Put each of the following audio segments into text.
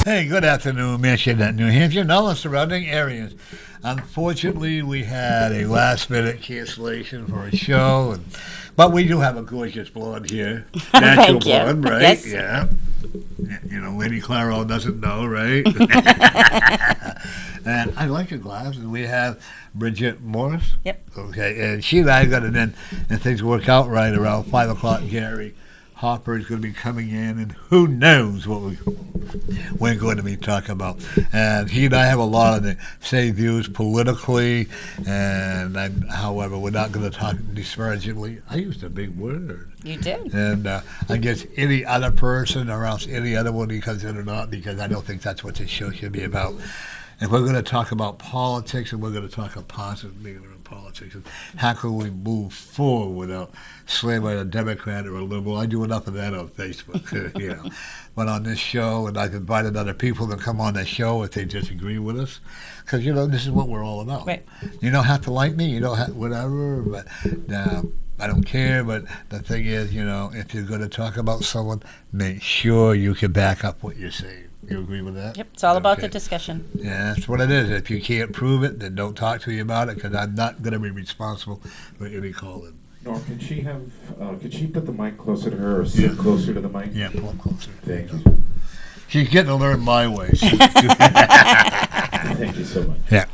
Hey, good afternoon, Michigan, New Hampshire, and all the surrounding areas. Unfortunately, we had a last-minute cancellation for a show, but we do have a gorgeous blonde here. Natural Thank you. blonde, right? Yes. Yeah. You know, Lady Claro doesn't know, right? And I like your glasses. We have Bridgette Morris. Yep. Okay, and she and I got it in, and things work out right around 5 o'clock. Gary Hopper is going to be coming in, and who knows what we're going to be talking about. And he and I have a lot of the same views politically, and however, we're not going to talk disparagingly. I used a big word. You did. And I guess any other person or else any other one he comes in or not, because I don't think that's what this show should be about. And we're going to talk about politics, and we're going to talk about positively about politics, and how can we move forward without slamming a Democrat or a liberal. I do enough of that on Facebook, you know. But on this show, and I've invited other people to come on the show if they disagree with us, because, you know, this is what we're all about. Right. You don't have to like me, you don't have whatever, but I don't care. But the thing is, you know, if you're going to talk about someone, make sure you can back up what you're saying. You agree with that? Yep. It's all about the discussion. Yeah, that's what it is. If you can't prove it, then don't talk to me about it, because I'm not going to be responsible for any calling. Nor could she have? Could she put the mic closer to her or sit closer to the mic? Yeah, pull it closer. Thank you. She's getting to learn my ways. Thank you so much. Yeah.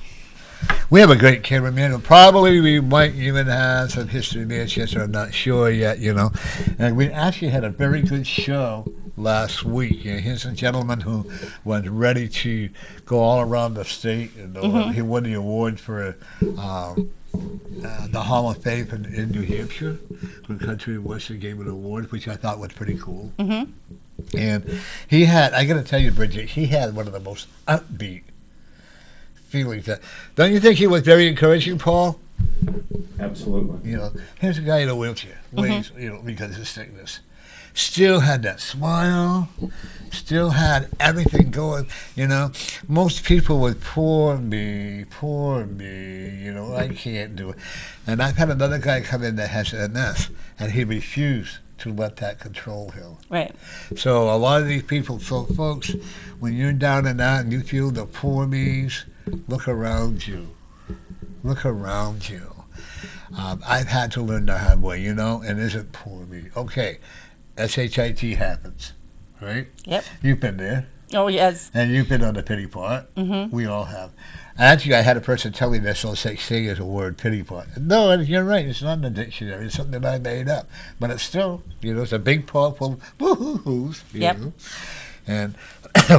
We have a great cameraman. Probably we might even have some history in Manchester. I'm not sure yet, you know. And we actually had a very good show last week. You know, here's a gentleman who was ready to go all around the state, and he won the award for the Hall of Fame in New Hampshire. The country and Western gave an award, which I thought was pretty cool. Mm-hmm. And he had, I got to tell you, Bridget, he had one of the most upbeat feelings. Don't you think he was very encouraging, Paul? Absolutely. You know, here's a guy in a wheelchair, weighs, you know, because of his sickness. Still had that smile, still had everything going, you know. Most people would, poor me, you know, I can't do it. And I've had another guy come in that has MS, and he refused to let that control him. Right. So a lot of these people, so folks, when you're down and out and you feel the poor me's, look around you. Look around you. I've had to learn the hard way, you know, and isn't poor me. Okay. SHIT happens, right? Yep. You've been there. Oh, yes. And you've been on the pity pot. Mm-hmm. We all have. Actually, I had a person tell me there's no such thing as a word, pity pot. No, you're right. It's not in the dictionary. It's something that I made up. But it's still, you know, it's a big pot full of boo-hoo-hoos. Yep. Know? And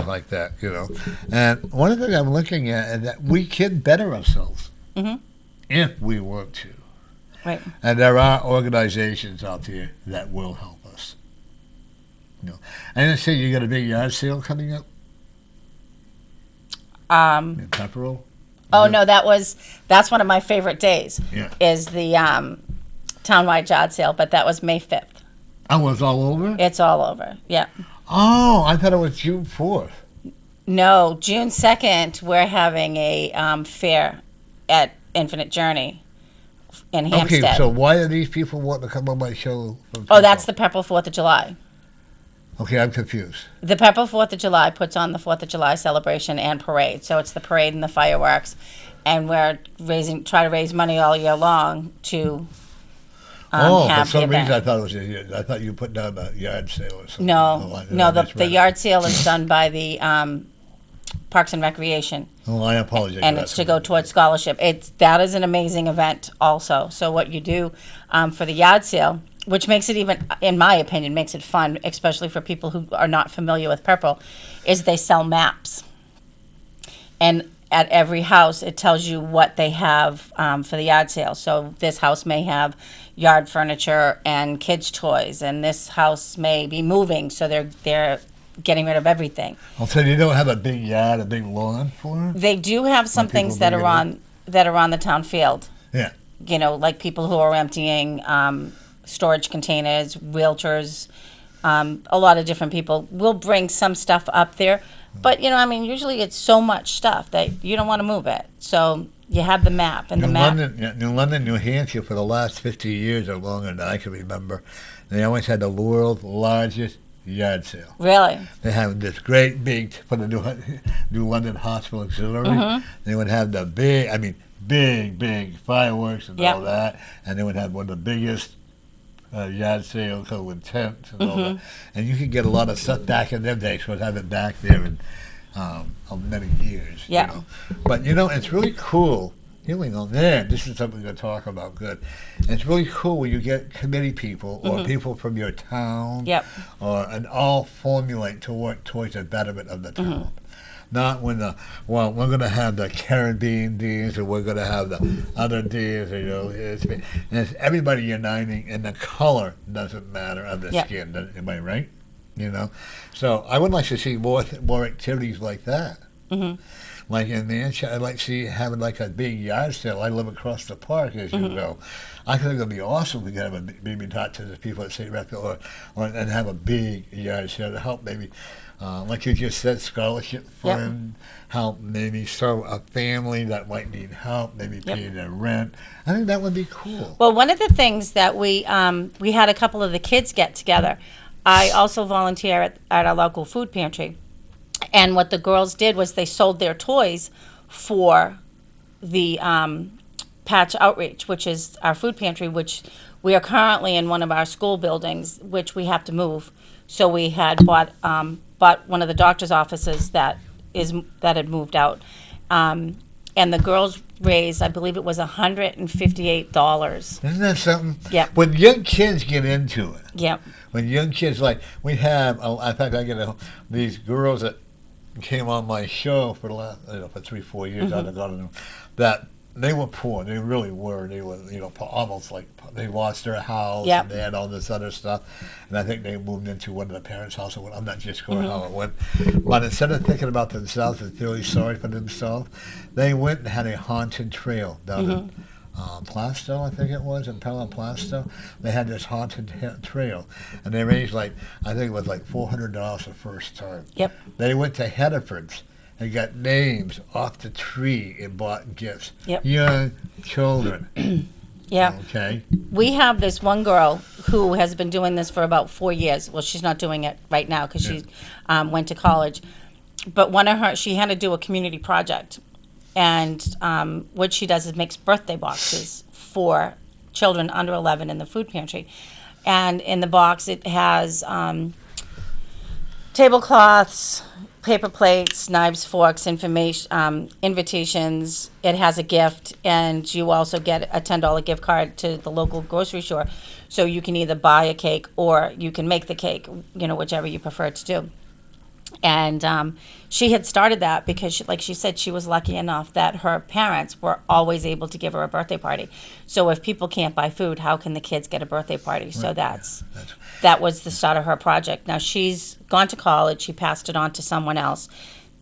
like that, you know. And one of the things I'm looking at is that we can better ourselves if we want to. Right. And there are organizations out there that will help us. You know, I didn't say you got a big yard sale coming up in Pepperell. Oh no, that's one of my favorite days. Yeah. Is the townwide yard sale, but that was May 5th. Oh, it's all over? It's all over. Yeah. Oh, I thought it was June 4th. No, June 2nd we're having a fair at Infinite Journey in Hampstead. Okay, so why are these people wanting to come on my show? Oh, that's the Pepperell 4th of July. Okay, I'm confused. The Pepperell 4th of July puts on the 4th of July celebration and parade. So it's the parade and the fireworks. And we're try to raise money all year long to For have some the reason event. I thought you put down a yard sale or something. No, the yard sale is done by the Parks and Recreation. Oh, I apologize. And it's to go towards scholarship. That is an amazing event also. So what you do for the yard sale, which makes it even, in my opinion, makes it fun, especially for people who are not familiar with Purple, is they sell maps. And at every house, it tells you what they have for the yard sale. So this house may have yard furniture and kids' toys, and this house may be moving, so they're getting rid of everything. Oh, so you don't have a big yard, a big lawn for it? They do have some things that are on the town field. Yeah. You know, like people who are emptying storage containers, realtors, a lot of different people will bring some stuff up there. But, you know, I mean, usually it's so much stuff that you don't want to move it. So you have the map, and New London, New Hampshire, for the last 50 years or longer than I can remember, they always had the world's largest yard sale. Really? They have this great big, for the New London Hospital Auxiliary, they would have the big fireworks and Yep. all that, and they would have one of the biggest yard sales with tents and all that. And you could get a lot of stuff back in them days, so I have it back there in many years. Yeah. You know. But, it's really cool. Here we go. There, this is something to talk about. Good. It's really cool when you get committee people or people from your town, and all formulate to work towards the betterment of the town. Not when we're going to have the Caribbean days or we're going to have the other days. It's everybody uniting, and the color doesn't matter of the skin. Am I right? So I would like to see more activities like that. Like in Manchester, I'd like to see having like a big yard sale. I live across the park, as you know. I think it'd be awesome if we could have maybe talk to the people at St. Rector and have a big yard sale to help maybe, like you just said, scholarship fund, help maybe serve a family that might need help, maybe pay their rent. I think that would be cool. Well, one of the things that we had a couple of the kids get together. I also volunteer at our local food pantry. And what the girls did was they sold their toys for the Patch Outreach, which is our food pantry, which we are currently in one of our school buildings, which we have to move. So we had bought one of the doctor's offices that had moved out. And the girls raised, I believe it was $158. Isn't that something? Yeah. When young kids get into it. Yeah. When young kids, we have, in fact, I get these girls that came on my show for the last, for 3-4 years. I've got them, that they were poor. They really were. They were, almost like they lost their house and they had all this other stuff. And I think they moved into one of the parents' house. I'm not just sure how it went. But instead of thinking about themselves and feeling sorry for themselves, they went and had a haunted trail down in Plasto, I think it was, in Pelham Plasto. They had this haunted trail, and they raised I think it was $400 the first time. Yep. They went to Hediford's and got names off the tree and bought gifts. Yep. Young children. Yeah. Okay. We have this one girl who has been doing this for about 4 years. Well, she's not doing it right now because she went to college. But she had to do a community project. And what she does is makes birthday boxes for children under 11 in the food pantry. And in the box, it has tablecloths, paper plates, knives, forks, invitations. It has a gift, and you also get a $10 gift card to the local grocery store. So you can either buy a cake or you can make the cake, whichever you prefer to do. And she had started that because, like she said, she was lucky enough that her parents were always able to give her a birthday party. So if people can't buy food, how can the kids get a birthday party? So that was the start of her project. Now she's gone to college. She passed it on to someone else.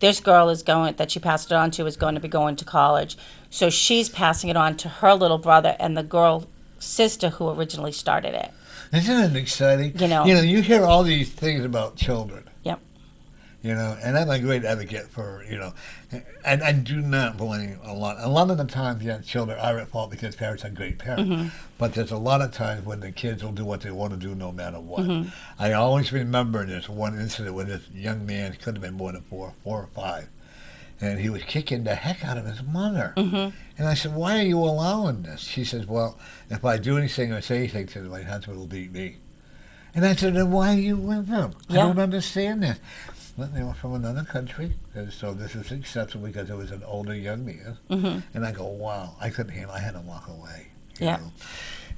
This girl that she passed it on to is going to be going to college. So she's passing it on to her little brother and the girl sister who originally started it. Isn't it exciting? You hear all these things about children. Yep. And I'm a great advocate for, and I do not blame a lot. A lot of the times, children are at fault because parents are great parents. But there's a lot of times when the kids will do what they want to do no matter what. I always remember this one incident when this young man, could have been more than 4 or 5, and he was kicking the heck out of his mother. And I said, why are you allowing this? She says, well, if I do anything or say anything to him, my husband will beat me. And I said, then why are you with him? I don't understand this. But they were from another country, and so this is acceptable because it was an older young man. And I go, wow, I couldn't handle it. I had to walk away. You know?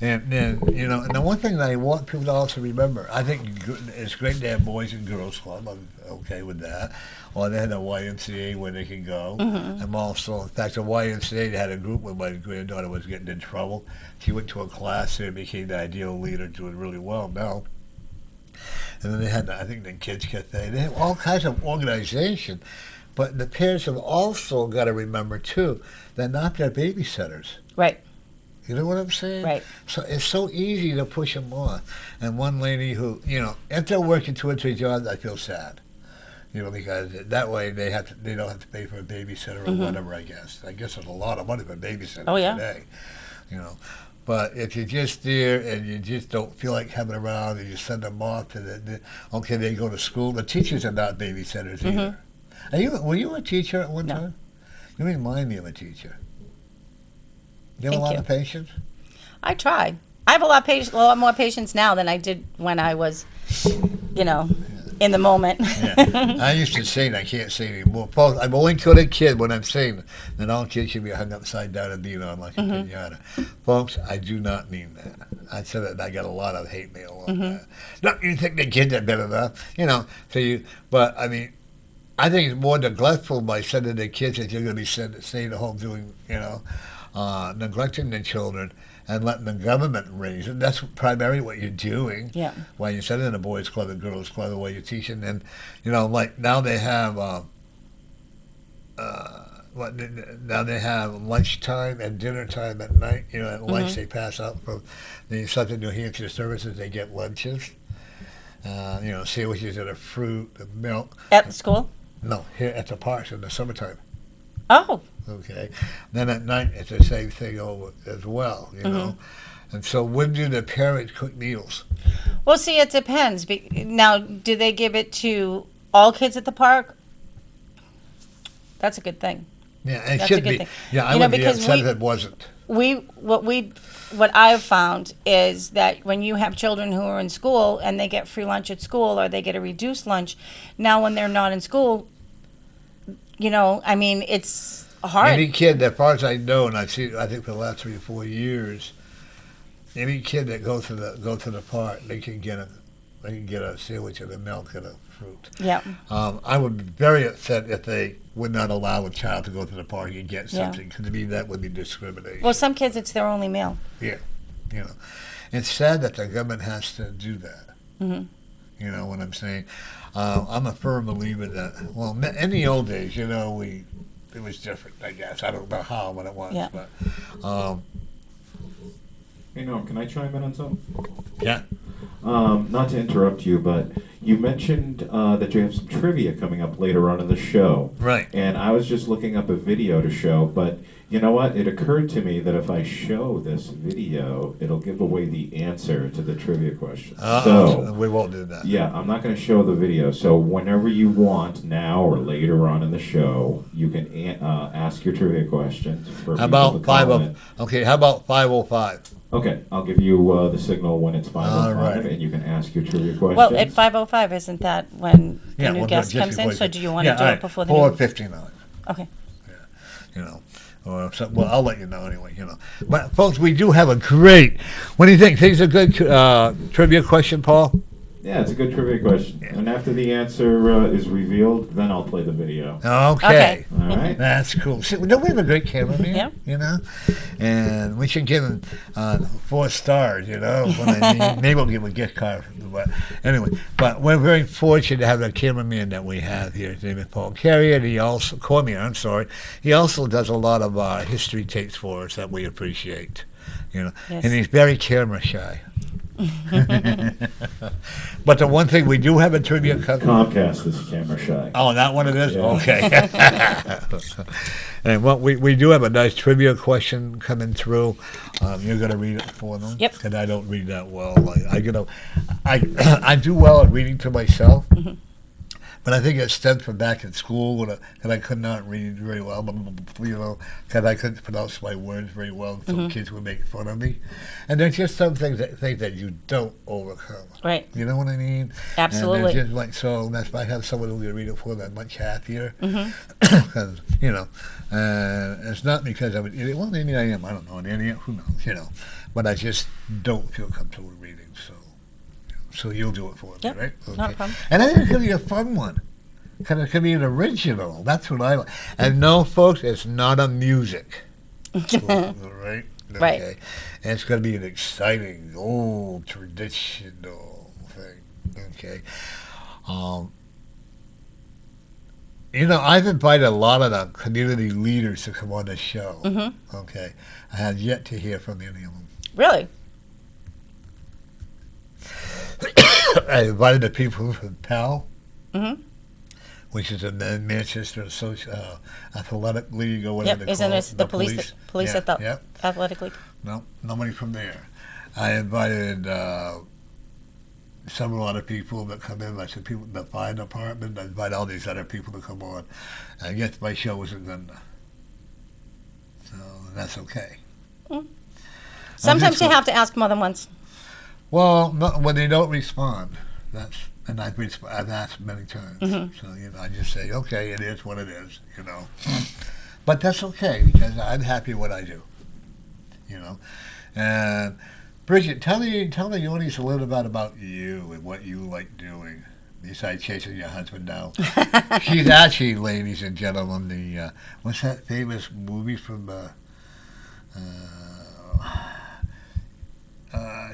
And then, and the one thing that I want people to also remember, I think it's great to have Boys and Girls Club. I'm okay with that. Or they had a YMCA where they can go. I'm also, in fact, the YMCA, they had a group when my granddaughter was getting in trouble. She went to a class and became the ideal leader, doing really well now. And then they had, I think, the Kids Cafe. They have all kinds of organization. But the parents have also got to remember, too, they're not their babysitters. Right. You know what I'm saying? Right. So it's so easy to push them off. And one lady who, if they're working 2 or 3 jobs, I feel sad. Because that way they don't have to pay for a babysitter or whatever, I guess. I guess it's a lot of money for a babysitter today. But if you're just there and you just don't feel like coming around and you send them off to okay, they go to school. The teachers are not babysitters either. Were you a teacher at one time? You remind me of a teacher. You have a lot of patience? I tried. I have a lot more patience now than I did when I was, in the moment. Yeah. I used to sing. I can't sing anymore. Folks, I'm only to a kid when I'm singing. And all kids should be hung upside down and beat on like a pinata. Folks, I do not mean that. I said that and I got a lot of hate mail on that. Not you think the kids are better enough, but I mean, I think it's more neglectful by sending the kids that you're going to be staying at home doing, neglecting the children and letting the government raise it. That's primarily what you're doing. Yeah. While you're sending the boys' club and girls' club, the way you're teaching. And, like now they have, now they have lunchtime and dinner time at night. At lunch they pass out from the Southern New Hampshire services. They get lunches. Sandwiches and a fruit and milk. At the school? No, here at the parks in the summertime. Oh. Okay. Then at night it's the same thing over as well, know. And so when do the parents cook meals? Well, see, it depends. Now, do they give it to all kids at the park? That's a good thing. Yeah, it That's should a good be. thing. Yeah, I would be upset if it wasn't. What I've found is that when you have children who are in school and they get free lunch at school or they get a reduced lunch, now when they're not in school, it's hard. Any kid, as far as I know, and I've seen, I think for the last 3 or 4 years, any kid that goes to the park, they can get a sandwich and a milk and a fruit. Yeah. I would be very upset if they would not allow a child to go to the park and get something, because to me that would be discrimination. Well, some kids, it's their only meal. Yeah, it's sad that the government has to do that. You know what I'm saying? I'm a firm believer that, well, in the old days, it was different, I guess. I don't know how, but it was. Yeah. But, Hey, Norm, can I chime in on something? yeah. Not to interrupt you, but you mentioned that you have some trivia coming up later on in the show. Right. And I was just looking up a video to show, but you know what? It occurred to me that if I show this video, it'll give away the answer to the trivia question. So we won't do that. Yeah, I'm not going to show the video. So whenever you want, now or later on in the show, you can ask your trivia questions. For How people about to call in. how about 5:05? Okay, I'll give you the signal when it's 5:05, All right. and you can ask your trivia questions. Well, at 5:05, isn't that when the new we'll do it guest just comes in? before So you- do you want to do all it before the 4:59. Okay. Or well, I'll let you know anyway. But folks, we do have a great. What do you think? Think it's a good trivia question, Paul? Yeah, it's a good trivia question. Yeah. And after the answer is revealed, then I'll play the video. Okay. All right? That's cool. See, don't we have a great cameraman? Yeah. And we should give him 4 stars, Maybe we'll give him a gift card. But anyway, we're very fortunate to have the cameraman that we have here. His name is Paul Cormier. He also does a lot of history tapes for us that we appreciate. Yes. And he's very camera shy. But the one thing we do have a trivia cover. Comcast is camera shy. Oh, that one it is? Yeah. Okay. And we do have a nice trivia question coming through. You're going to read it for them? Yep. Because I don't read that well. I do well at reading to myself. But I think it stemmed from back in school when I could not read very well, because I couldn't pronounce my words very well, so kids would make fun of me. And there's just some things that you don't overcome. Right. You know what I mean? Absolutely. And just that's why I have someone who can read it for me. I'm much happier. Because, it's not because I'm an idiot. Well, maybe I am. I don't know, an idiot. Who knows, But I just don't feel comfortable reading, so you'll do it for me, Yep, right? Okay. not a problem. And I think it could be a fun one. Because it could be an original. That's what I like. And no, folks, it's not a music. Right? Right. Okay. And it's going to be an exciting, old, traditional thing. Okay. I've invited a lot of the community leaders to come on the show. Okay. I have yet to hear from any of them. Really? I invited the people from PAL, which is in the Manchester Athletic League or whatever Yep, they isn't call it it. the police Yeah, at the yeah. athletic league? No, nobody from there. I invited several other people that come in. I said, people in the fire department. I invite all these other people to come on. And I guess my show wasn't good enough. So that's okay. Sometimes you have to ask more than once. Well, no, when they don't respond, and I've asked many times. So I just say, okay, it is what it is. But that's okay because I'm happy with what I do. And Bridgette, tell the audience a little bit about you and what you like doing besides chasing your husband down. She's actually, ladies and gentlemen, the what's that famous movie from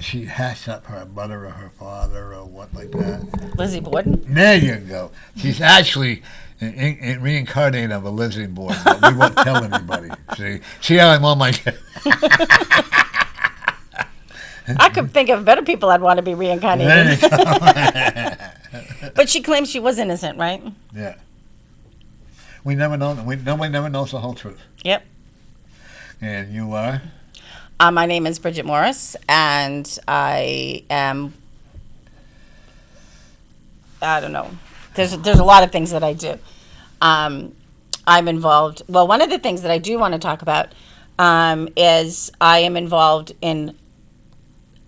she hashed up her mother or her father or what like that. Lizzie Borden? There you go. She's actually in reincarnated of a Lizzie Borden, but we won't tell anybody. See how I'm on my... I could think of better people I'd want to be reincarnated. But she claims she was innocent, right? Yeah. We never know. Nobody never knows the whole truth. Yep. And you are? My name is Bridgette Morris, and I am, I don't know, there's a lot of things that I do. I'm involved, well, one of the things that I do want to talk about is I am involved in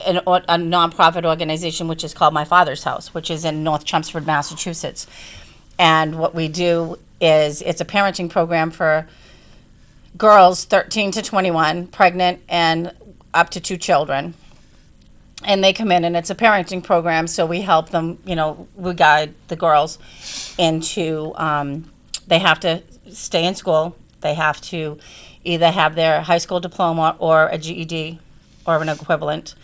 a nonprofit organization which is called My Father's House, which is in North Chelmsford, Massachusetts. And what we do is it's a parenting program for girls 13 to 21, pregnant and up to 2 children. And they come in and it's a parenting program, so we help them, we guide the girls into, they have to stay in school. They have to either have their high school diploma or a GED or an equivalent.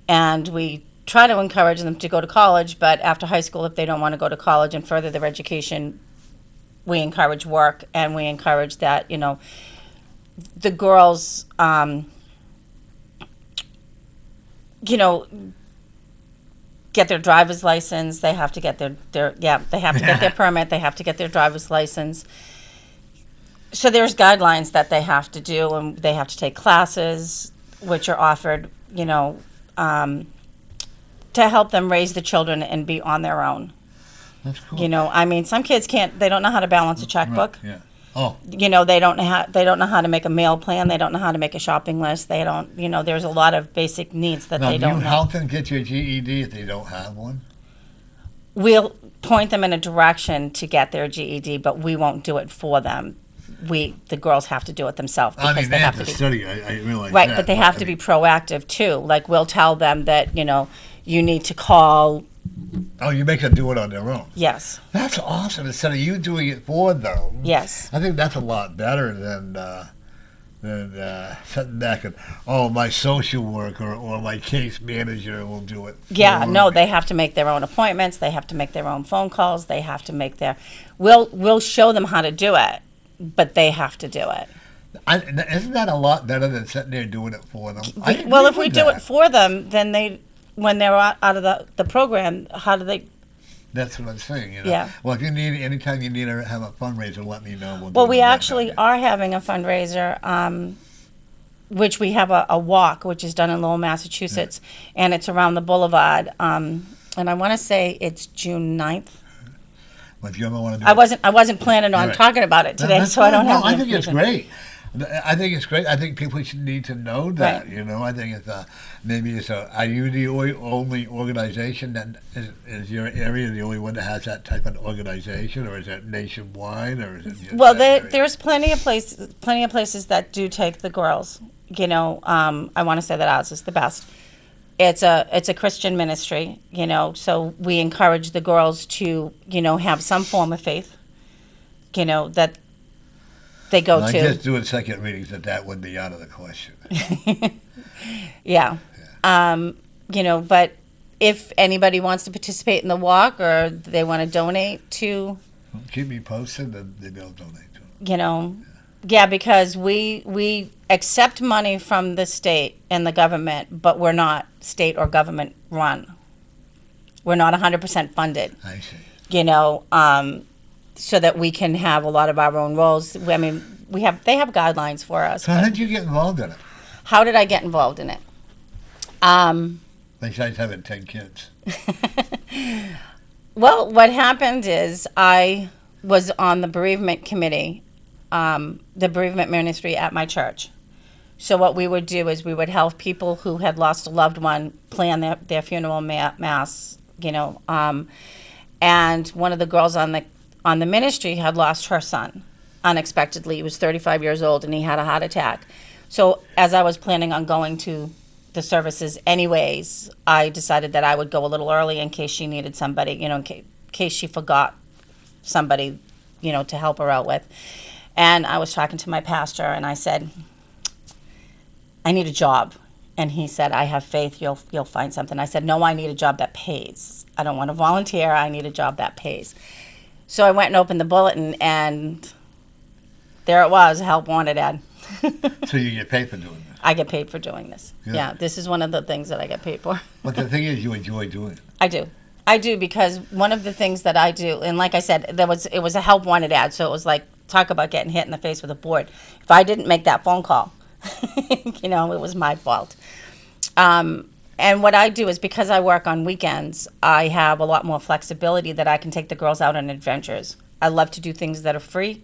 And we try to encourage them to go to college, but after high school, if they don't want to go to college and further their education, we encourage work, and we encourage that, the girls, get their driver's license. They have to get they have to get their permit. They have to get their driver's license. So there's guidelines that they have to do, and they have to take classes, which are offered, to help them raise the children and be on their own. That's cool. Some kids they don't know how to balance a checkbook. Right, yeah. Oh. They don't know how to make a meal plan. They don't know how to make a shopping list. They don't, there's a lot of basic needs that they don't know. Do you help them get your GED if they don't have one? We'll point them in a direction to get their GED, but we won't do it for them. The girls have to do it themselves because they have to study. I realize right, that. but they have to be proactive too. Like we'll tell them that you need to call. Oh, you make them do it on their own. Yes. That's awesome. Instead of you doing it for them. Yes. I think that's a lot better than sitting back and my social worker or my case manager will do it. Yeah. No, they have to make their own appointments. They have to make their own phone calls. They have to make We'll show them how to do it, but they have to do it. Isn't that a lot better than sitting there doing it for them? Well, if we do it for them, then when they're out of the program, how do they? That's what I'm saying. Yeah. Well, if anytime you need to have a fundraiser, let me know. Well, we actually are having a fundraiser, which we have a walk, which is done in Lowell, Massachusetts, and it's around the boulevard. And I want to say it's June 9th. Well, if you ever want to do I wasn't planning on talking about it today, so I don't have. I think it's great. I think it's great. I think people should need to know that. Right. I think it's maybe it's are you the only organization that is your area the only one that has that type of organization, or is it nationwide, or is it just Well, that area? there's plenty of places that do take the girls. I want to say that ours is the best. It's a Christian ministry, so we encourage the girls to have some form of faith, that they go to. Just doing second readings that would be out of the question. Yeah. But if anybody wants to participate in the walk or they want to donate to, keep me posted, and they'll donate to them. Yeah, because we accept money from the state and the government, but we're not state or government run. We're not 100% funded. I see. so that we can have a lot of our own roles. I mean, they have guidelines for us. So how did you get involved in it? How did I get involved in it? Besides having 10 kids. Well, what happened is I was on the bereavement committee, the bereavement ministry at my church. So what we would do is we would help people who had lost a loved one plan their funeral mass, and one of the girls on the ministry had lost her son unexpectedly. He was 35 years old and he had a heart attack. So as I was planning on going to the services anyways, I decided that I would go a little early in case she needed somebody, in case she forgot somebody, to help her out with. And I was talking to my pastor and I said, I need a job. And he said, I have faith you'll find something. I said, no, I need a job that pays. I don't want to volunteer. I need a job that pays. So I went and opened the bulletin, and there it was, help wanted ad. So you get paid for doing this? I get paid for doing this. Yeah, this is one of the things that I get paid for. But the thing is, you enjoy doing it. I do, because one of the things that I do, and like I said, it was a help wanted ad, so it was like, talk about getting hit in the face with a board. If I didn't make that phone call, it was my fault. And what I do is, because I work on weekends, I have a lot more flexibility that I can take the girls out on adventures. I love to do things that are free,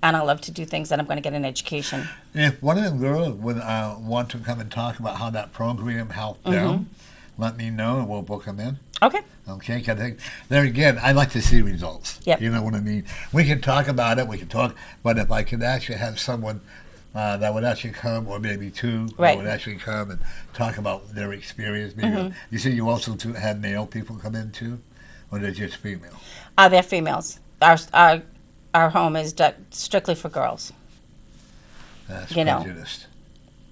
and I love to do things that I'm going to get an education. If one of them girls would want to come and talk about how that program helped them, let me know and we'll book them in. Okay. Okay, because I think, there again, I like to see results. Yep. You know what I mean? We can talk about it, but if I could actually have someone that would actually come, or maybe two, that would actually come and talk about their experience. Maybe you see, you also have male people come in too, or they're just female? They're females. Our home is strictly for girls. That's prejudiced.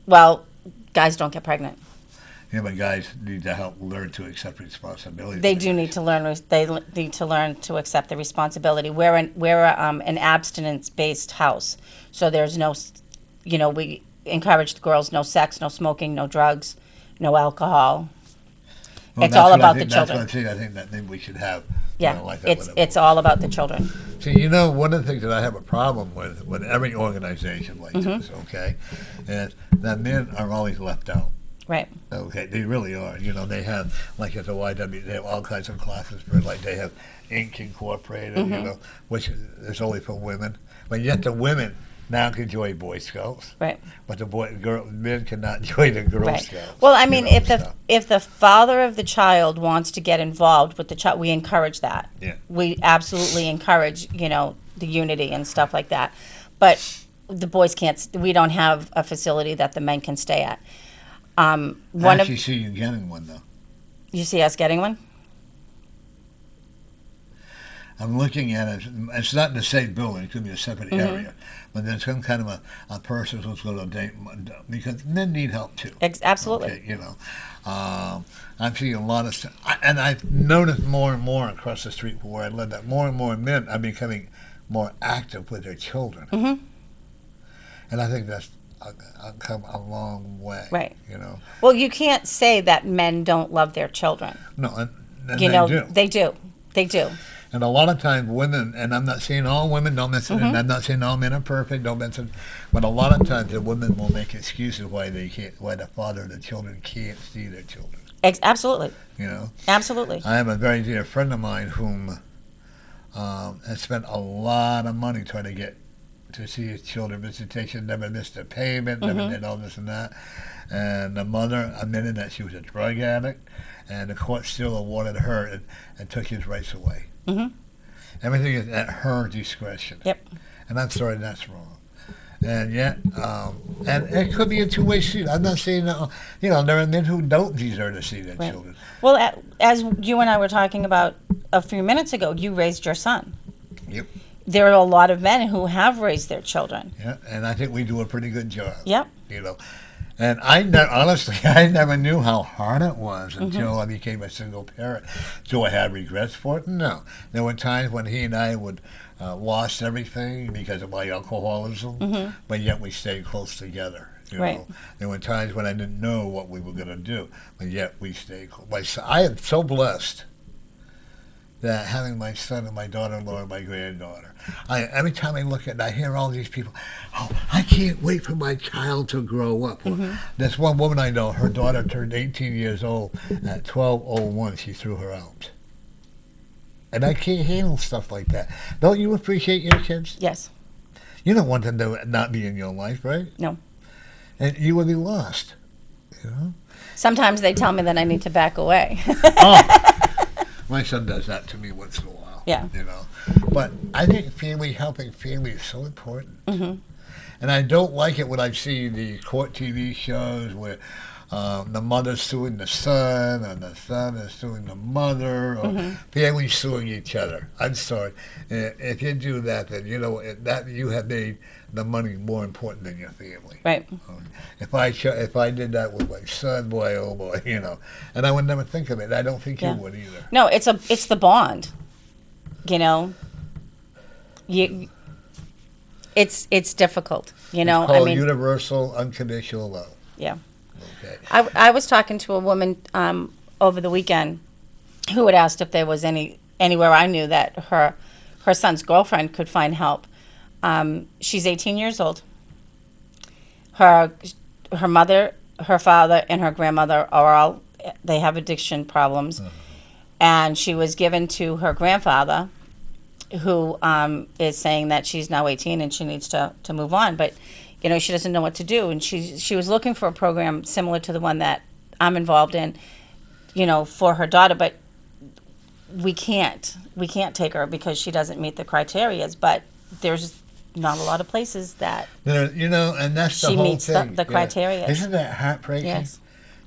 Well, guys don't get pregnant. Yeah, but guys need to help learn to accept responsibility. They do need to learn. They need to learn to accept the responsibility. We're an abstinence-based house, so there's no. We encourage the girls: no sex, no smoking, no drugs, no alcohol. Well, it's all about the children. That's what I think that maybe we should have. Yeah, like that it's all about the children. See, one of the things that I have a problem with every organization like this, okay, is that men are always left out. Right. Okay, they really are. They have, like at the YW, they have all kinds of classes for, like they have Inc. Incorporated, which is only for women. But yet the women now can join Boy Scouts. Right. But the men cannot join the Girl Scouts. Well, I mean, if the father of the child wants to get involved with the child, we encourage that. Yeah. We absolutely encourage, the unity and stuff like that. But the boys can't. We don't have a facility that the men can stay at. I actually see you getting one, though. You see us getting one? I'm looking at it. It's not in the same building. It could be a separate area. But there's some kind of a person who's going to date, because men need help, too. Absolutely. Okay, I'm seeing a lot of stuff. And I've noticed more and more across the street where I live that more and more men are becoming more active with their children. And I think that's come a long way. Right. Well, you can't say that men don't love their children. No, and they do. They do. And a lot of times women, and I'm not saying all women, don't mention, and I'm not saying all men are perfect, don't mention, but a lot of times the women will make excuses why the father of the children can't see their children. Absolutely. Absolutely. I have a very dear friend of mine whom has spent a lot of money trying to get to see his children visitation, never missed a payment, never did all this and that. And the mother admitted that she was a drug addict, and the court still awarded her and took his rights away. Everything is at her discretion. Yep. And I'm sorry, that's wrong. And yet, and it could be a two-way street. I'm not saying that, there are men who don't deserve to see their children. Well, as you and I were talking about a few minutes ago, you raised your son. Yep. There are a lot of men who have raised their children. Yeah, and I think we do a pretty good job. Yep. And honestly, I never knew how hard it was until I became a single parent. Do I have regrets for it? No. There were times when he and I would lost everything because of my alcoholism, but yet we stayed close together. Right. There were times when I didn't know what we were going to do, but yet we stayed close. I am so blessed that having my son and my daughter-in-law and my granddaughter, every time I look at it, I hear all these people, oh, I can't wait for my child to grow up. This one woman I know, her daughter turned 18 years old. At 12:01, she threw her out. And I can't handle stuff like that. Don't you appreciate your kids? Yes. You don't want them to not be in your life, right? No. And you would be lost, you know? Sometimes they tell me that I need to back away. Oh, my son does that to me once in a while. Yeah. You know, but I think helping family is so important. And I don't like it when I see the court TV shows where the mother's suing the son, and the son is suing the mother, or families suing each other. I'm sorry. If you do that, then you know that you have made the money more important than your family. Right. If I did that with my son, boy, oh boy, you know, and I would never think of it. I don't think you would either. No, it's the bond. You know, it's difficult. You know, It's called universal unconditional love. Yeah. Okay. I was talking to a woman over the weekend who had asked if there was anywhere I knew that her son's girlfriend could find help. She's 18 years old. Her mother, her father, and her grandmother they have addiction problems. And she was given to her grandfather, who is saying that she's now 18 and she needs to move on. But, you know, she doesn't know what to do. And she was looking for a program similar to the one that I'm involved in, you know, for her daughter. But we can't take her because she doesn't meet the criteria. But there's not a lot of places that you know, and that's the she whole meets thing. the criteria. Isn't that heartbreaking? Yes.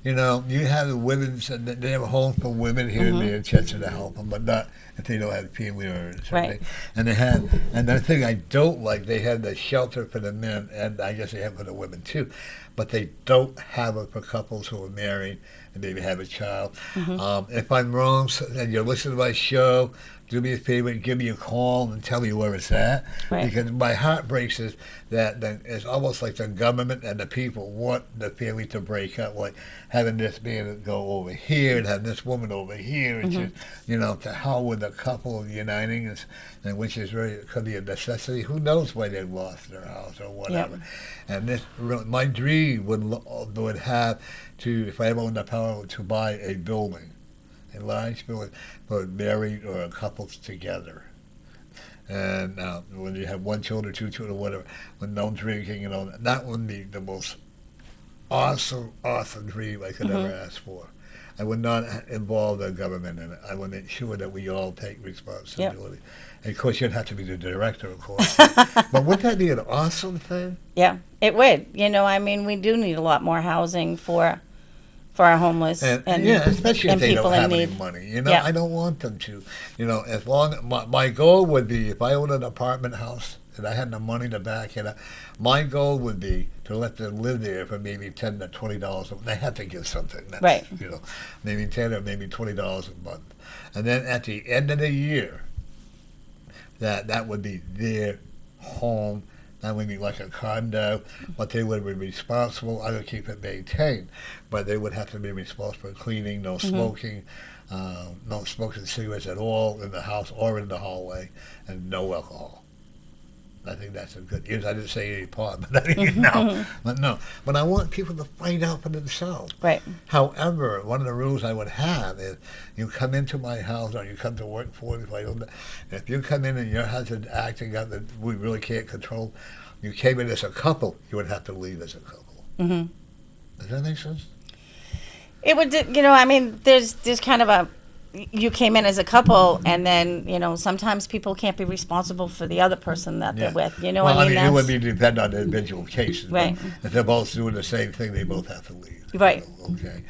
You know, you have the women, they have a home for women here and there, Chester, to help them, but not if they don't have family or something. Right. And the thing I don't like, they have the shelter for the men, and I guess they have for the women too, but they don't have it for couples who are married and maybe have a child. If I'm wrong and you're listening to my show, do me a favor and give me a call and tell me where it's at. Right. Because my heart breaks is that it's almost like the government and the people want the family to break up, like having this man go over here and having this woman over here. And just, you know, to hell with the couple uniting, and which is could be a necessity. Who knows why they lost their house or whatever. And this my dream would have to, if I ever owned the power, to buy a building. A large building for married or couples together. And when you have one child or two children, whatever, with no drinking and all that would be the most awesome dream I could ever ask for. I would not involve the government in it. I would make sure that we all take responsibility. And of course, you'd have to be the director, of course. But wouldn't that be an awesome thing? Yeah, it would. You know, I mean, we do need a lot more housing for our homeless and yeah, especially if they people don't have in any need. money. You know, I don't want them to. You know, as long my goal would be, if I owned an apartment house and I had the money to back it up, my goal would be to let them live there for maybe $10 to $20. They have to give something. That's, right. You know, maybe $10 or maybe $20 a month, and then at the end of the year, that would be their home. That would be like a condo, but they would be responsible. I would keep it maintained, but they would have to be responsible for cleaning, no smoking, no smoking cigarettes at all in the house or in the hallway, and no alcohol. I think that's a good use. I didn't say any pot, but no. But I want people to find out for themselves. Right. However, one of the rules I would have is you come into my house or you come to work for me. If you come in and your husband acting up that we really can't control, you came in as a couple, you would have to leave as a couple. Does that make sense? It would, you know, I mean, there's kind of you came in as a couple, and then, you know, sometimes people can't be responsible for the other person that they're with. You know, well, I mean, it would be depend on the individual cases. Right. If they're both doing the same thing, they both have to leave. Right. Okay.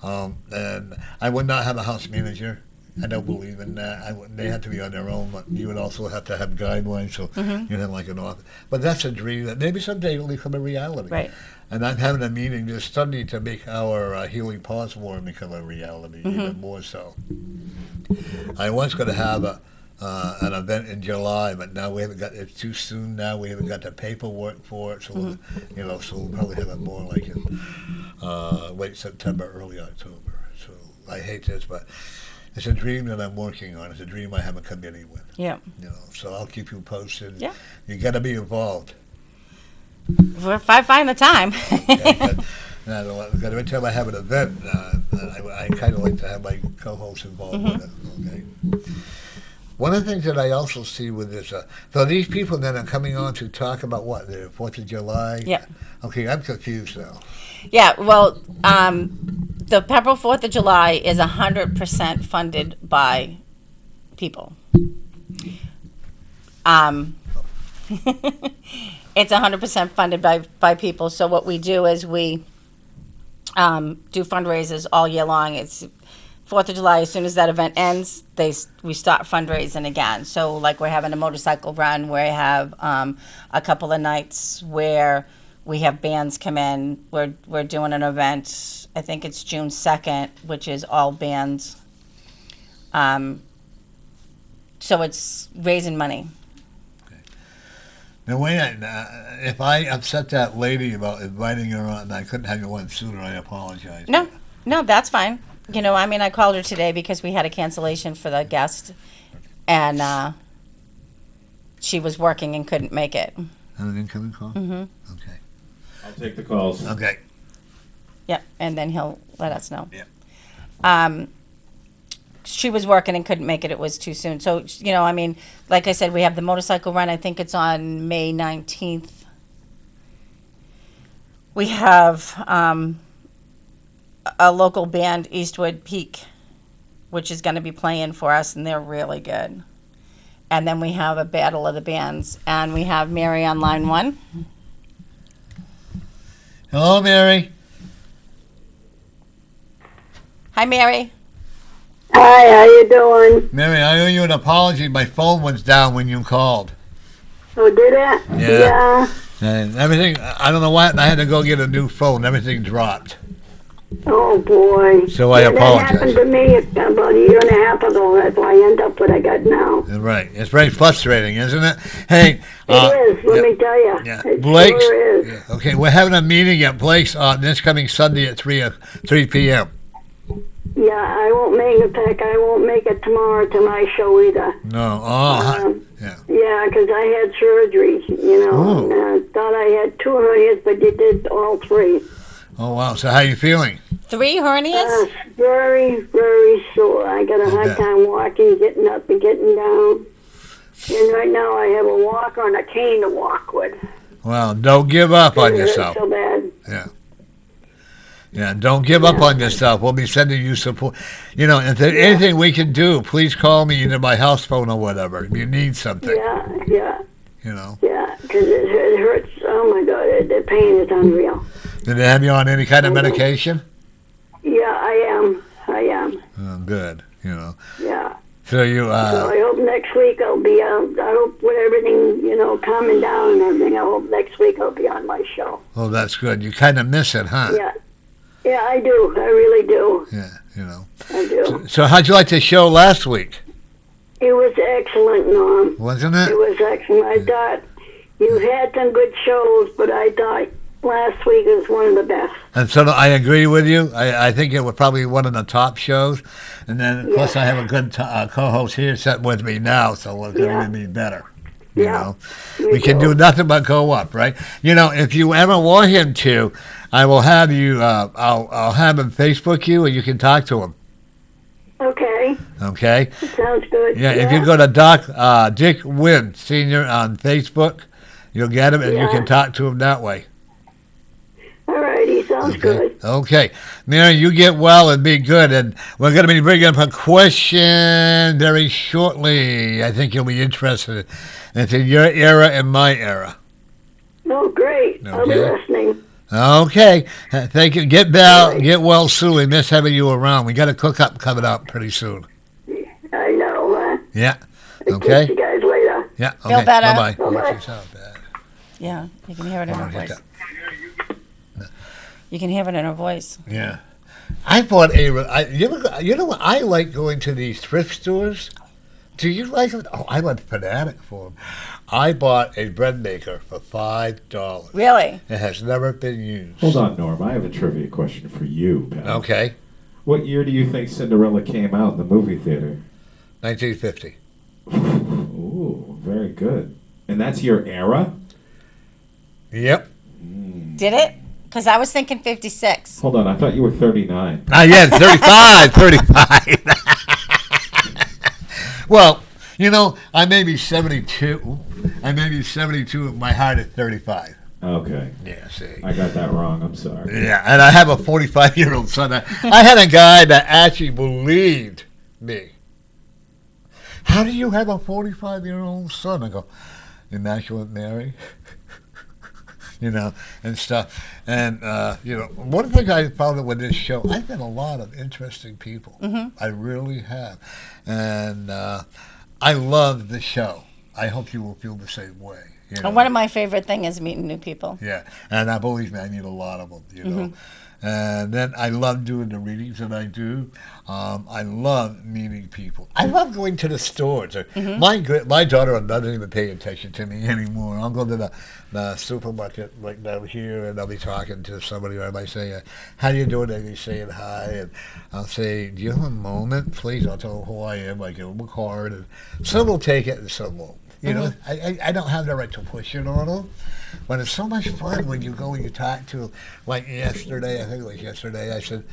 And I would not have a house manager. I don't believe in that. They have to be on their own, but you would also have to have guidelines, so you'd have like an office. But that's a dream that maybe someday it'll become a reality. Right. And I'm having a meeting this Sunday to make our healing pause war become a reality, even more so. I was going to have an event in July, but now we haven't got it's too soon now. We haven't got the paperwork for it, so you know, so we'll probably have it more like in late September, early October. So I hate this, but It's a dream that I'm working on. It's a dream I have a committee with. Yeah. You know, so I'll keep you posted. Yeah. You got to be involved. If I find the time. Every time I have an event, I kind of like to have my co-hosts involved with it. Okay. One of the things that I also see with this, so these people that are coming on to talk about what, the 4th of July? Yeah. Okay, I'm confused now. Yeah, well, the Pepperell 4th of July is 100% funded by people. It's 100% funded by people. So what we do is we do fundraisers all year long. It's 4th of July, as soon as that event ends, we start fundraising again. So like we're having a motorcycle run, we have a couple of nights where we have bands come in. We're doing an event, I think it's June 2nd, which is all bands. So it's raising money. Now, if I upset that lady about inviting her on and I couldn't have you on sooner, I apologize. No, that's fine. You know, I mean, I called her today because we had a cancellation for the guest, and she was working and couldn't make it. An incoming call? Mm-hmm. Okay. I'll take the calls. Okay. Yep, and then he'll let us know. Yeah. She was working and couldn't make it. It was too soon. So, you know, I mean, like I said, we have the motorcycle run. I think it's on May 19th. We have a local band, Eastwood Peak, which is going to be playing for us, and they're really good. And then we have a battle of the bands, and we have Mary on line 1. Hello, Mary. Hi, Mary. Hi, how you doing? Mary, I owe you an apology. My phone was down when you called. Oh, did it? Yeah. And everything, I don't know why, I had to go get a new phone. Everything dropped. Oh, boy. So I apologize. That happened to me about a year and a half ago. That's why I end up what I got now. Right. It's very frustrating, isn't it? Hey. It is, let me tell you. Yeah. It Blake's, sure is. yeah, okay, we're having a meeting at Blake's this coming Sunday at 3 p.m. Yeah, I won't make it back. I won't make it tomorrow to my show either. No. Yeah. Yeah, because I had surgery, you know. And I thought I had 2 hernias, but you did all 3. Oh, wow. So how you feeling? 3 hernias? Very, very sore. I got a hard bet. time walking, getting up and getting down. And right now I have a walker and a cane to walk with. Well, don't give up on It hurts yourself. so bad. Yeah. Yeah, don't give up on yourself. We'll be sending you support. You know, if there's anything we can do, please call me either by house phone or whatever. If you need something. Yeah. You know. Yeah, because it hurts. Oh, my God. The pain is unreal. Did they have you on any kind of medication? Yeah, I am. Oh, good. You know. Yeah. So you. So I hope next week I'll be on. I hope with everything, you know, calming down and everything, I hope next week I'll be on my show. Oh, that's good. You kind of miss it, huh? Yeah. Yeah, I do. I really do. Yeah. You know. I do. So how'd you like the show last week? It was excellent, Norm. Wasn't it? It was excellent. I thought you had some good shows, but I thought last week was one of the best. And so I agree with you. I think it was probably one of the top shows. And then, of course, I have a good co-host here sitting with me now, so it's going to be better. You know, we can do nothing but go up, right? You know, if you ever want him to, I will have you. I'll have him Facebook you, and you can talk to him. Okay. Okay. Sounds good. Yeah. If you go to Dick Wynn Senior on Facebook, you'll get him, and you can talk to him that way. All righty. Sounds good. Okay. Mary, you get well and be good. And we're going to be bringing up a question very shortly. I think you'll be interested. It's in your era and my era. Oh, great. I'll be listening. Okay. Thank you. Get well soon. We miss having you around. We got a cook-up coming up pretty soon. I know. Yeah. I'll Okay. catch you guys later. Yeah. Okay. Feel better. Bye-bye. Bye-bye. She sounds bad. Yeah, you can hear it in her voice. that. You can hear it in her voice. Yeah. I bought you know what? I like going to these thrift stores. Do you like it? Oh, I'm a fanatic for them. I bought a bread maker for $5. Really? It has never been used. Hold on, Norm. I have a trivia question for you, pal. Okay. What year do you think Cinderella came out in the movie theater? 1950. Ooh, very good. And that's your era? Yep. Did it? Because I was thinking 56. Hold on, I thought you were 39. Yeah, 35, 35. Well, you know, I may be 72. I may be 72. My heart is 35. Okay. Yeah, see. I got that wrong. I'm sorry. Yeah, and I have a 45-year-old son. I had a guy that actually believed me. How do you have a 45-year-old son? I go, Immaculate Mary. You know, and stuff. And, you know, one thing I found out with this show, I've met a lot of interesting people. Mm-hmm. I really have. And I love the show. I hope you will feel the same way. You know? And one of my favorite things is meeting new people. Yeah, and I believe me, I need a lot of them, you know. And then I love doing the readings that I do. I love meeting people. I love going to the stores. My daughter doesn't even pay attention to me anymore. I'll go to the supermarket right down here, and I'll be talking to somebody, or I might say, how you doing? And he's saying hi, and I'll say, do you have a moment, please? I'll tell them who I am. I give them a card, and some will take it and some won't. You know, I don't have the right to push it on them, but it's so much fun when you go and you talk to, like yesterday, I think it was yesterday, I said,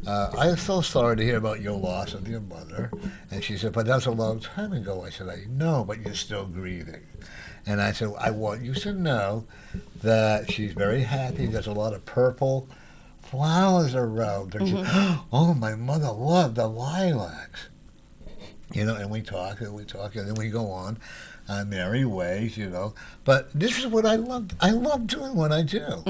I'm so sorry to hear about your loss of your mother. And she said, but that was a long time ago. I said, I know, but you're still grieving. And I said, I want you to know that she's very happy. There's a lot of purple flowers around her. She said, oh, my mother loved the lilacs. You know, and we talk, and then we go on our merry ways, you know. But this is what I love. I love doing what I do.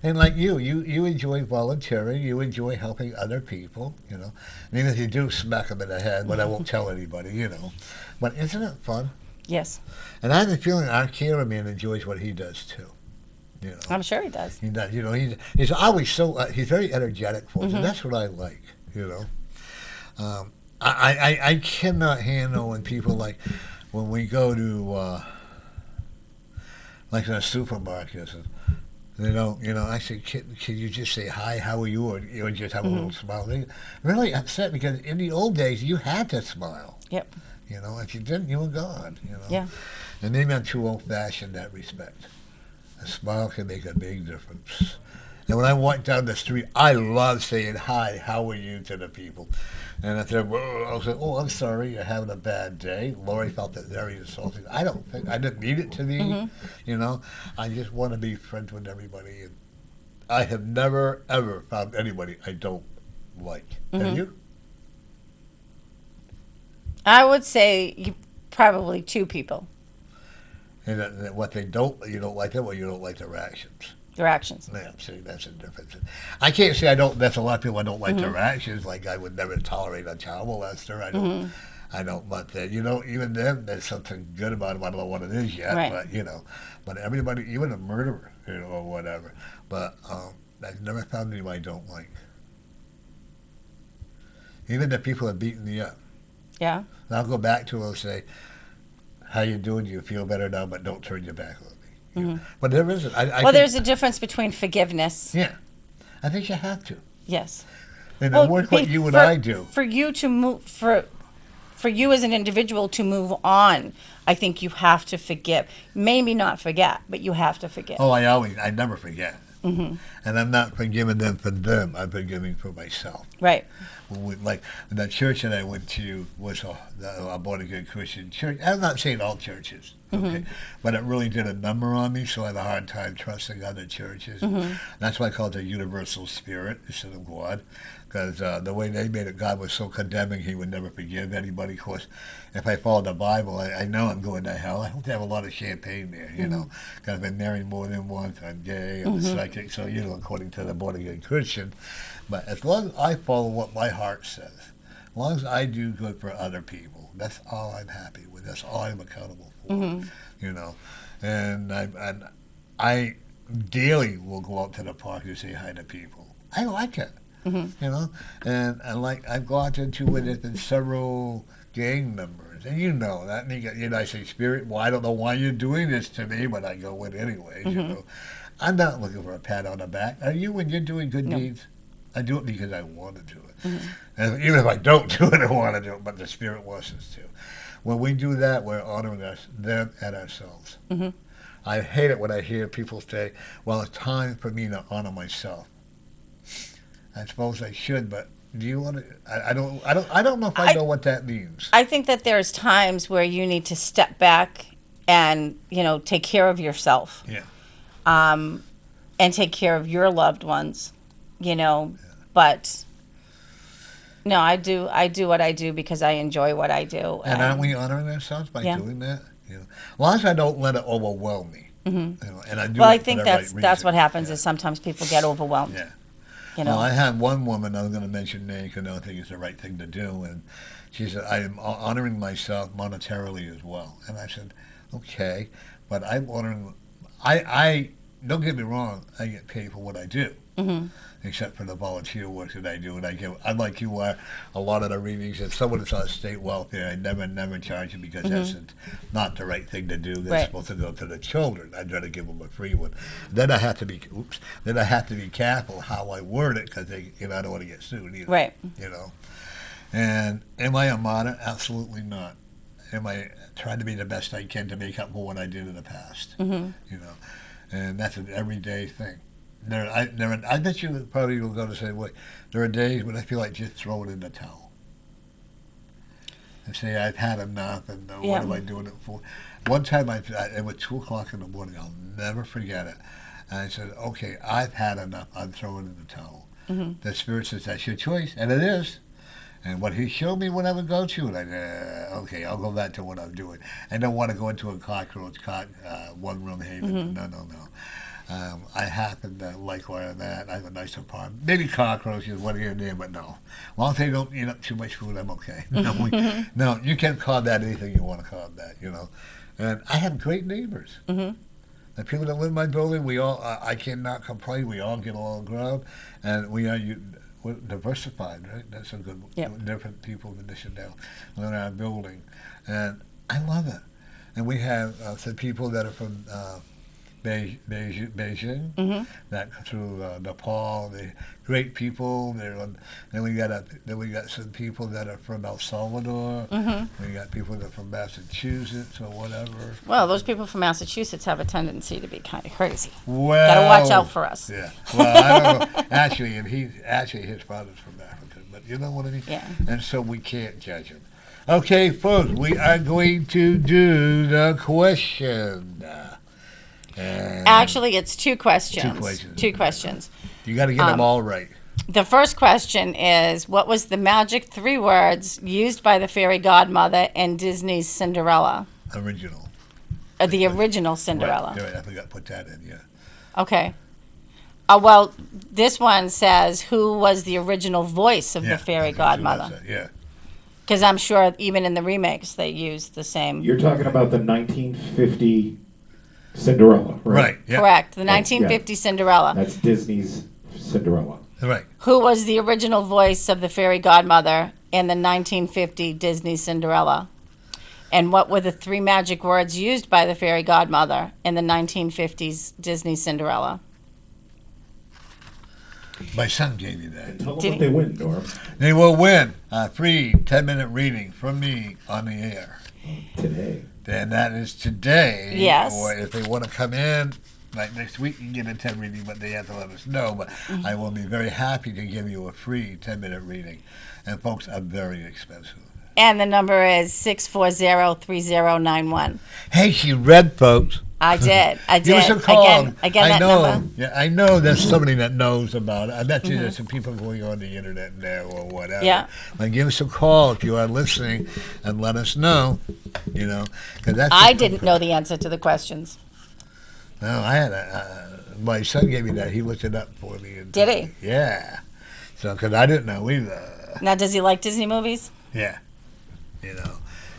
And like you enjoy volunteering. You enjoy helping other people, you know. And even if you do smack them in the head, but I won't tell anybody, you know. But isn't it fun? Yes. And I have a feeling our cameraman enjoys what he does, too. You know. I'm sure he does. He does. You know, he's always so, he's very energetic for us, and that's what I like, you know. I cannot handle when people like, when we go to, like the supermarkets, and they don't, you know, I say, can you just say, hi, how are you, or just have a little smile. They really upset because in the old days, you had to smile. Yep. You know, if you didn't, you were gone, you know. Yeah. And maybe I'm too old-fashioned in that respect. A smile can make a big difference. And when I walk down the street, I love saying, hi, how are you, to the people. And if they're, I'll say, oh, I'm sorry, you're having a bad day. Lori felt that very insulting. I didn't mean it to be, you know. I just want to be friends with everybody. And I have never, ever found anybody I don't like. Have you? I would say probably two people. And that what you don't like them, or you don't like their actions. Their actions. Yeah, see, that's the difference. I can't say I don't. That's a lot of people I don't like their actions. Like I would never tolerate a child molester. I don't. I don't. But you know, even them, there's something good about them. I don't know what it is yet. Right. But you know, but everybody, even a murderer, you know, or whatever. But I've never found anybody I don't like. Even the people that beat me up. Yeah. And I'll go back to them and say, how you doing? Do you feel better now? But don't turn your back on me. You know? But there isn't. Well, there's a difference between forgiveness. Yeah. I think you have to. Yes. And it works what you and I do. For you to move, for you as an individual to move on, I think you have to forgive. Maybe not forget, but you have to forgive. Oh, I never forget. And I'm not forgiving them for them. I'm forgiving for myself. Right. Like the church that I went to was a born-again Christian church. I'm not saying all churches, okay, but it really did a number on me, so I had a hard time trusting other churches. That's why I call it the universal spirit instead of God, because the way they made it, God was so condemning, he would never forgive anybody. Of course, if I follow the Bible, I know I'm going to hell. I hope to have a lot of champagne there, you know, because I've been married more than once. I'm gay, I'm a psychic, so, you know, according to the born-again Christian. But as long as I follow what my heart says, as long as I do good for other people, that's all I'm happy with. That's all I'm accountable for, you know. And I daily will go out to the park and say hi to people. I like it, you know. And I've gone into it with several gang members, and you know that. And I say, Spirit, well, I don't know why you're doing this to me, but I go in anyways, you know. I'm not looking for a pat on the back. Are you when you're doing good deeds? I do it because I want to do it. And even if I don't do it, I want to do it, but the Spirit wants us to. When we do that, we're honoring them and ourselves. I hate it when I hear people say, well, it's time for me to honor myself. I suppose I should, but do you want to? I don't know if I know what that means. I think that there's times where you need to step back and, take care of yourself. Yeah. And take care of your loved ones, but no, I do what I do because I enjoy what I do. And aren't we honoring ourselves by doing that? As long as I don't let it overwhelm me. And I do. Well, I think that's what happens is sometimes people get overwhelmed. Yeah. Well, I had one woman, I'm going to mention names because I don't think it's the right thing to do, and she said, I am honoring myself monetarily as well. And I said, okay, but I'm honoring, I don't get me wrong, I get paid for what I do, except for the volunteer work that I do, and I'm like you are, a lot of the readings, if someone is on state welfare, I never charge them because that's not the right thing to do. They're supposed to go to the children. I'd rather give them a free one. Then I have to be, careful how I word it because I don't want to get sued either. Right. And am I a martyr? Absolutely not. Am I trying to be the best I can to make up for what I did in the past? And that's an everyday thing. I bet you probably will go the same way. There are days when I feel like just throwing in the towel and say I've had enough and what am I doing it for? One time it was 2 o'clock in the morning. I'll never forget it. And I said, okay, I've had enough. I'm throwing in the towel. The Spirit says that's your choice, and it is. And what He showed me when I would go to it, I said, okay, I'll go back to what I'm doing. I don't want to go into a one-room haven. No. I happen to like where I'm at. I have a nice apartment. Maybe cockroaches, one here and there, but no. As long as they don't eat up too much food, I'm okay. No, you can call that anything you want to call that, And I have great neighbors. The people that live in my building, we all, I cannot complain. We all get along ground, and we're diversified, right? That's a good, different people in addition to in our building. And I love it. And we have some people that are from Beijing, that through Nepal, the great people. Then we got some people that are from El Salvador. We got people that are from Massachusetts or whatever. Well, those people from Massachusetts have a tendency to be kind of crazy. Well, gotta watch out for us. Yeah. Well, I don't know. Actually, his father's from Africa, but you know what I mean. Yeah. And so we can't judge him. Okay, folks, we are going to do the question. Actually, it's 2 questions. Two questions. You got to get them all right. The first question is, what was the magic 3 words used by the fairy godmother in Disney's Cinderella? Original. The original Cinderella. Right, I forgot to put that in, yeah. Okay. Well, this one says, who was the original voice of the fairy godmother? Yeah. Because I'm sure even in the remakes they used the same. You're talking about the 1950 Cinderella, right? Right. Yeah. Correct. The 1950 Cinderella. That's Disney's Cinderella. Right. Who was the original voice of the fairy godmother in the 1950 Disney Cinderella? And what were the 3 magic words used by the fairy godmother in the 1950s Disney Cinderella? My son gave me that. And tell them what they win, Norm. They will win a free 10-minute reading from me on the air. Today. And that is today. Yes. Or if they want to come in, like next week, you can get a 10 reading, but they have to let us know. But I will be very happy to give you a free 10-minute reading. And folks are very expensive. And the number is 640-3091. Hey, she read, folks. I did. Give us a call. Again, that number. Yeah, I know there's somebody that knows about it. I bet you there's some people going on the internet now or whatever. Yeah. But give us a call if you are listening and let us know, Cause that's I didn't know the answer to the questions. No, I had my son gave me that. He looked it up for me. And Did he? Yeah. So, because I didn't know either. Now, does he like Disney movies? Yeah.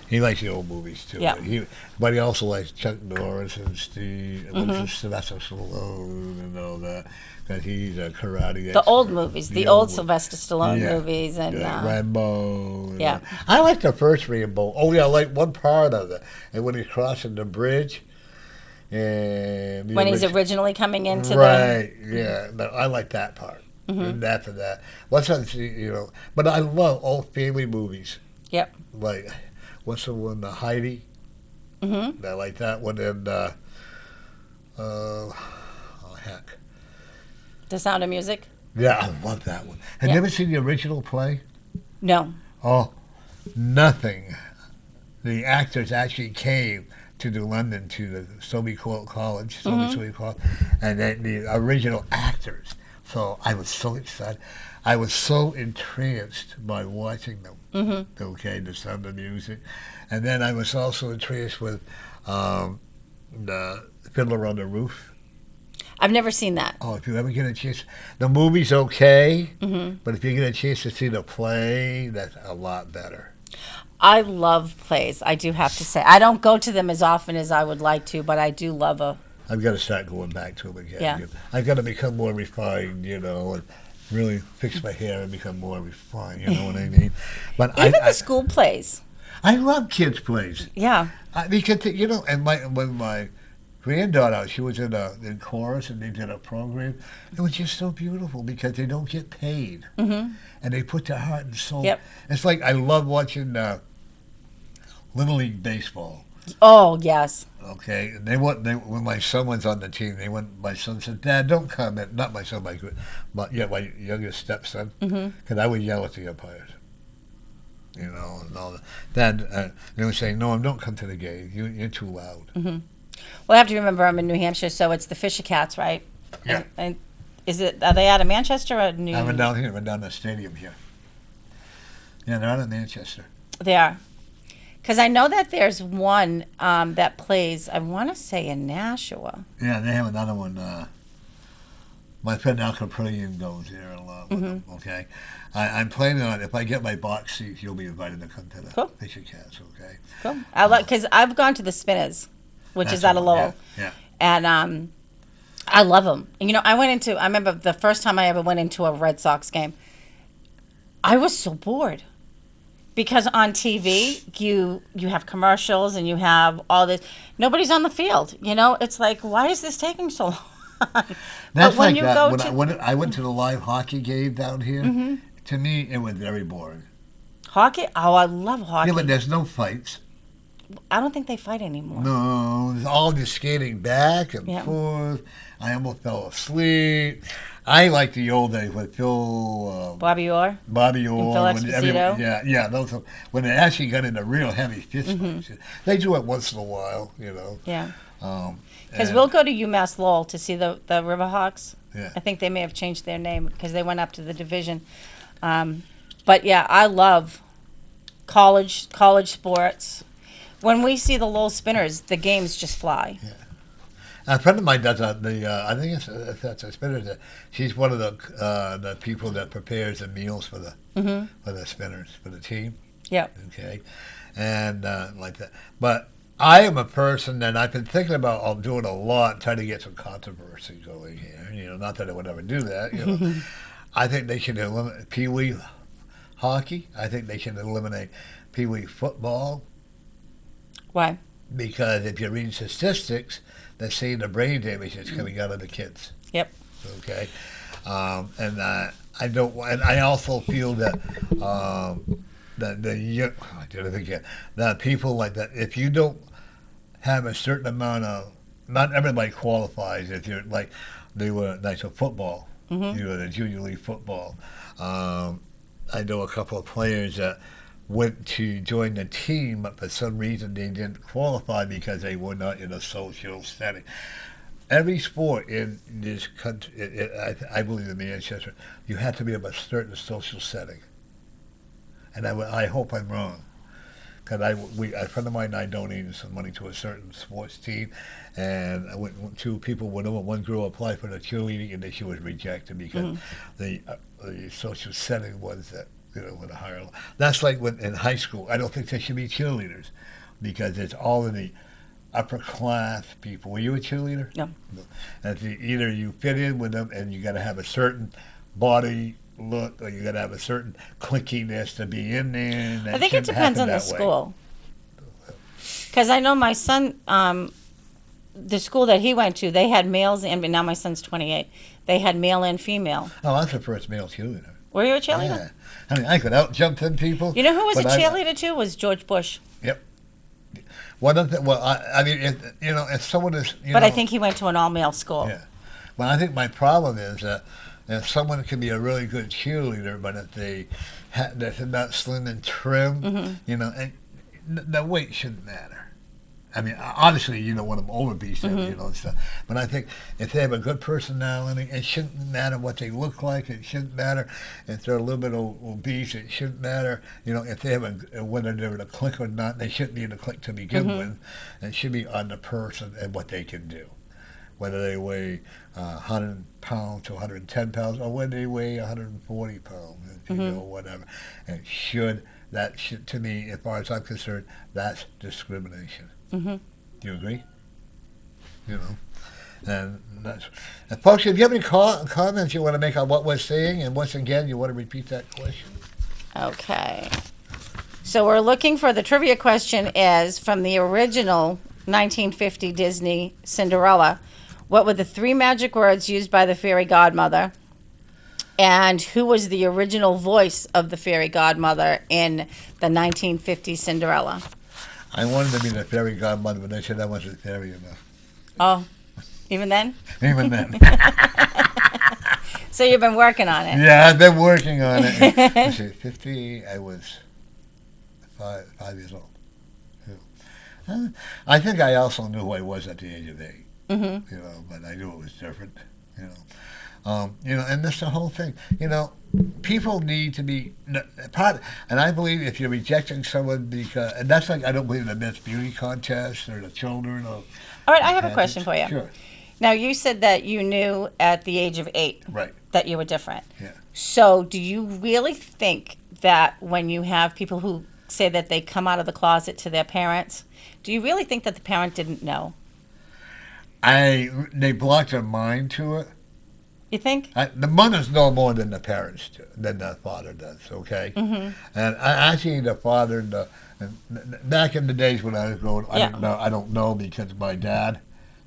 He likes the old movies too. Yeah. But he also likes Chuck Norris and Sylvester Stallone and all that. Because he's a karate. The old movies, the old Sylvester Stallone movies, and Rambo. Yeah. I like the first Rambo. Oh yeah, I like one part of it, and when he's crossing the bridge. And when he's originally coming into right, yeah. No, I like that part. And after that, what's on, but I love old family movies. Yep. Like, what's the one, Heidi? Mm-hmm. I like that one. And, oh, heck. The Sound of Music? Yeah, I love that one. Have you ever seen the original play? No. Oh, nothing. The actors actually came to London to the Soviet College, Soviet College, and then the original actors. So I was so excited. I was so entranced by watching them. Mm-hmm. Okay, the Sound of Music, and then I was also entranced with the Fiddler on the Roof. I've never seen that. Oh, if you ever get a chance, the movie's okay, but if you get a chance to see the play, that's a lot better. I love plays, I do have to say. I don't go to them as often as I would like to, but I do love a... I've got to start going back to them again. Yeah. I've got to become more refined, and really fix my hair and become more refined, you know what I mean? But Even the school plays. I love kids' plays. Yeah. Because, and when my granddaughter, she was in chorus and they did a program, it was just so beautiful because they don't get paid. Mm-hmm. And they put their heart and soul. Yep. It's like I love watching Little League Baseball. Oh, yes. Okay, and when my son was on the team, my son said, "Dad, don't comment." Not my son, my youngest stepson, because I would yell at the umpires, and all that. Dad, they would say, "No, don't come to the game. You're too loud." Mm-hmm. Well, I have to remember I'm in New Hampshire, so it's the Fisher Cats, right? Yeah. And are they out of Manchester or New? I went down here. I went down the stadium here. Yeah, they're out of Manchester. They are. Because I know that there's one that plays, I want to say in Nashua. Yeah, they have another one. My friend Al Caprillion goes there a lot with them, okay? I'm planning on, if I get my box seats, you'll be invited to come to the Fisher Cats, okay? Cool. Because I've gone to the Spinners, which is out of Lowell. Yeah. And I love them. And, I remember the first time I ever went into a Red Sox game, I was so bored. Because on TV, you have commercials and you have all this. Nobody's on the field. It's like, why is this taking so long? That's when like that. When I went to the live hockey game down here, to me, it was very boring. Hockey? Oh, I love hockey. Yeah, but there's no fights. I don't think they fight anymore. No, it's all just skating back and forth. I almost fell asleep. I like the old days with Phil... Bobby Orr? Bobby Orr. And Phil Esposito? Yeah. Those when they actually got into real heavy fist fights. They do it once in a while, Yeah. Because we'll go to UMass Lowell to see the Riverhawks. Yeah. I think they may have changed their name because they went up to the division. But, yeah, I love college sports. When we see the Lowell Spinners, the games just fly. Yeah. A friend of mine does I think that's a spinner. She's one of the people that prepares the meals for the spinners, for the team. Yeah. Okay. And like that. But I am a person that I've been thinking about doing a lot, trying to get some controversy going here. Not that I would ever do that. I think they should eliminate Pee-wee hockey. I think they should eliminate Pee-wee football. Why? Because if you read statistics, they're seeing the brain damage that's coming out of the kids. Yep. Okay. And I don't. And I also feel that that people like that. If you don't have a certain amount of, not everybody qualifies. If you're like, they were like football. The junior league football. I know a couple of players that went to join the team, but for some reason they didn't qualify because they were not in a social setting. Every sport in this country, I believe in Manchester, you have to be of a certain social setting. And I hope I'm wrong. Because a friend of mine and I donated some money to a certain sports team, and I went two people. One girl applied for the cheerleading, and then she was rejected because the social setting was that with a higher level. That's like when in high school. I don't think there should be cheerleaders because it's all of the upper class people. Were you a cheerleader? No. And either you fit in with them, and you got to have a certain body look, or you got to have a certain clickiness to be in there. I think it depends on the school. Because I know my son the school that he went to, they had males and now my son's 28. They had male and female. Oh, I was the first male cheerleader. Were you a cheerleader? Yeah. I mean, I could out-jump them people. You know who was a but I- cheerleader too? Was George Bush. Yep. One of the, well, I mean, if someone is, But I think he went to an all-male school. Yeah. Well, I think my problem is that if someone can be a really good cheerleader, but if they're not slim and trim, and the weight shouldn't matter. I mean, obviously, you don't want them obese, and stuff. But I think if they have a good personality, it shouldn't matter what they look like. It shouldn't matter if they're a little bit obese. It shouldn't matter, if they have whether they're in a clique or not. They shouldn't be in a clique to begin with. It should be on the person and what they can do. Whether they weigh 100 pounds to 110 pounds, or whether they weigh 140 pounds, whatever. That should, to me, as far as I'm concerned, that's discrimination. Do you agree? And that's. And folks, if you have any comments you want to make on what we're saying, and once again, you want to repeat that question. Okay. So we're looking for the trivia question is from the original 1950 Disney Cinderella. What were the 3 magic words used by the fairy godmother? And who was the original voice of the fairy godmother in the 1950 Cinderella? I wanted to be the fairy godmother, but they said I wasn't fairy enough. Oh, even then? Even then. So you've been working on it. Yeah, I've been working on it. Let's see, 50, I was 5 years old. I think I also knew who I was at the age of 8. But I knew it was different. And that's the whole thing. People need to be part. And I believe if you're rejecting someone because, and that's like I don't believe in the Miss Beauty contest or the children. Or all right, I have a question for you. Sure. Now you said that you knew at the age of 8 Right. that you were different. Yeah. So do you really think that when you have people who say that they come out of the closet to their parents, do you really think that the parent didn't know? They blocked their mind to it. You think? The mothers know more than the parents do, than the father does. Okay. And actually, the father, back in the days when I was growing, I don't know because my dad,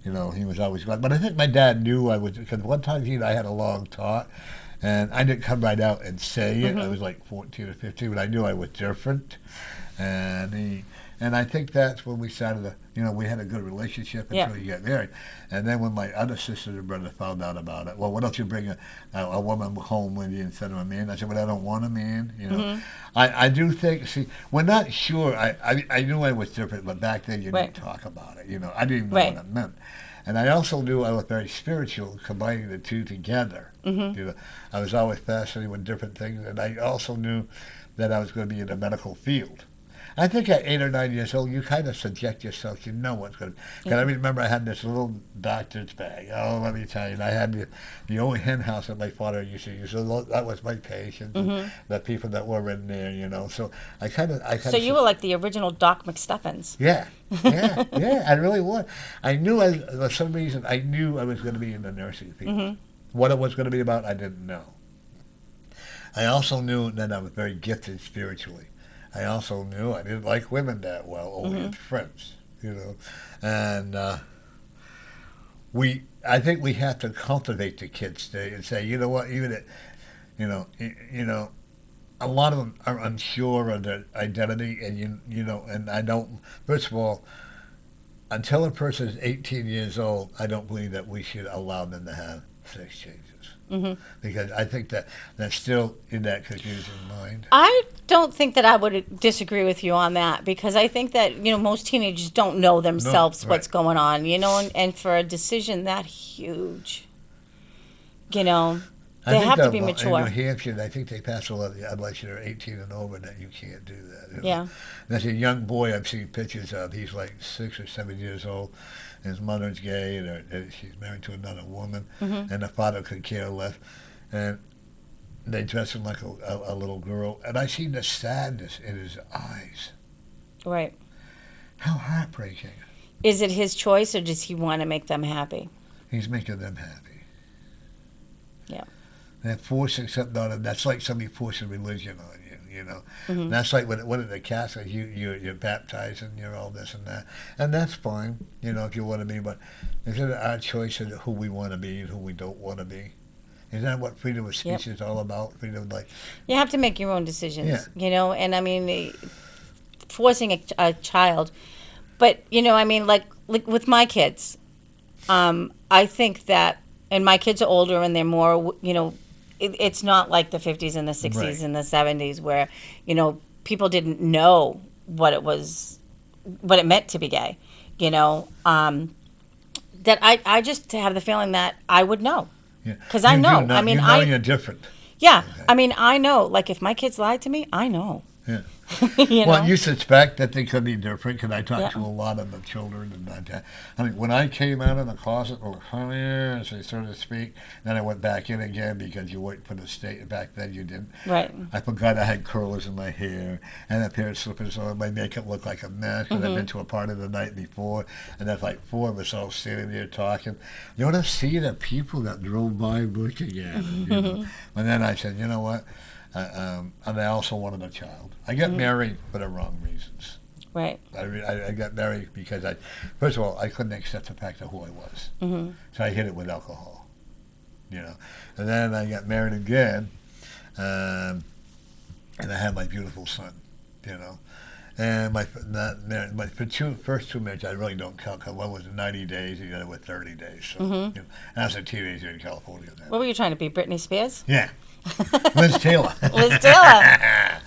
he was always gone. But I think my dad knew I was, because one time he and I had a long talk, and I didn't come right out and say it. I was like 14 or 15, but I knew I was different, and I think that's when we started we had a good relationship until you get married. And then when my other sister and brother found out about it, well, why don't you bring a woman home with you instead of a man? I said, well, I don't want a man, I do think, we're not sure. I knew I was different, but back then you didn't talk about it, I didn't even know what it meant. And I also knew I was very spiritual, combining the two together. I was always fascinated with different things, and I also knew that I was going to be in the medical field. I think at 8 or 9 years old, you kind of subject yourself. You know what's going to. Because I remember I had this little doctor's bag. Oh, let me tell you, I had the old hen house that my father used to use. So that was my patients, and the people that were in there. So I kind of. So you were like the original Doc McStuffins. Yeah. I really was. I knew, for some reason, I knew I was going to be in the nursing field. What it was going to be about, I didn't know. I also knew that I was very gifted spiritually. I also knew I didn't like women that well, only as friends, and I think we have to cultivate the kids today and say, you know what, even it, a lot of them are unsure of their identity, and and I don't. First of all, until a person is 18 years old, I don't believe that we should allow them to have sex changes. Because I think that that's still in that confusing mind. I don't think that I would disagree with you on that, because I think that, most teenagers don't know themselves what's going on, and for a decision that huge, they have to be mature. In New Hampshire, I think they passed a law that unless you're 18 and over, that you can't do that. Yeah. There's a young boy I've seen pictures of. He's like 6 or 7 years old. His mother's gay, and she's married to another woman, and the father could care less. And they dress him like a little girl. And I see the sadness in his eyes. Right. How heartbreaking. Is it his choice, or does he want to make them happy? He's making them happy. Yeah. They're forcing something on him. That's like somebody forcing religion on you. you know. And that's like when the Catholic, you're baptized and you're all this and that. And that's fine, you know, if you want to be, but is it our choice of who we want to be and who we don't want to be? Isn't that what freedom of speech is all about? Freedom, like, You have to make your own decisions, Yeah. you know, and I mean, forcing a child, but, you know, I mean, like with my kids, I think that, and my kids are older and they're more, you know, it's not like the 50s and the 60s Right. and the 70s where, you know, people didn't know what it meant to be gay, you know, that I just have the feeling that I would know. yeah. 'Cause I You do know. know- I mean, you know I- you're different. Yeah. Okay. I mean, I know, like if my kids lied to me, I know. Yeah. You Well, know? you suspect that they could be different because I talked Yeah. to a lot of the children and that. I mean, when I came out of the closet, so to speak, then I went back in again because you wait for the state. Back then, you didn't. Right. I forgot I had curlers in my hair and a pair of slippers on. My makeup looked like a mess because I'd been to a party the night before, and there's like four of us all standing there talking. You want to see the people that drove by looking at it, you know? And then I said, you know what? And I also wanted a child. I got married for the wrong reasons. Right. I got married because first of all, I couldn't accept the fact of who I was. So I hid it with alcohol, you know. And then I got married again, and I had my beautiful son, you know. And my first two marriages I really don't count because one was 90 days, and the other was 30 days. So, you know, and I was a teenager in California then. What were you trying to be, Britney Spears? Yeah. Liz Taylor. Liz Taylor.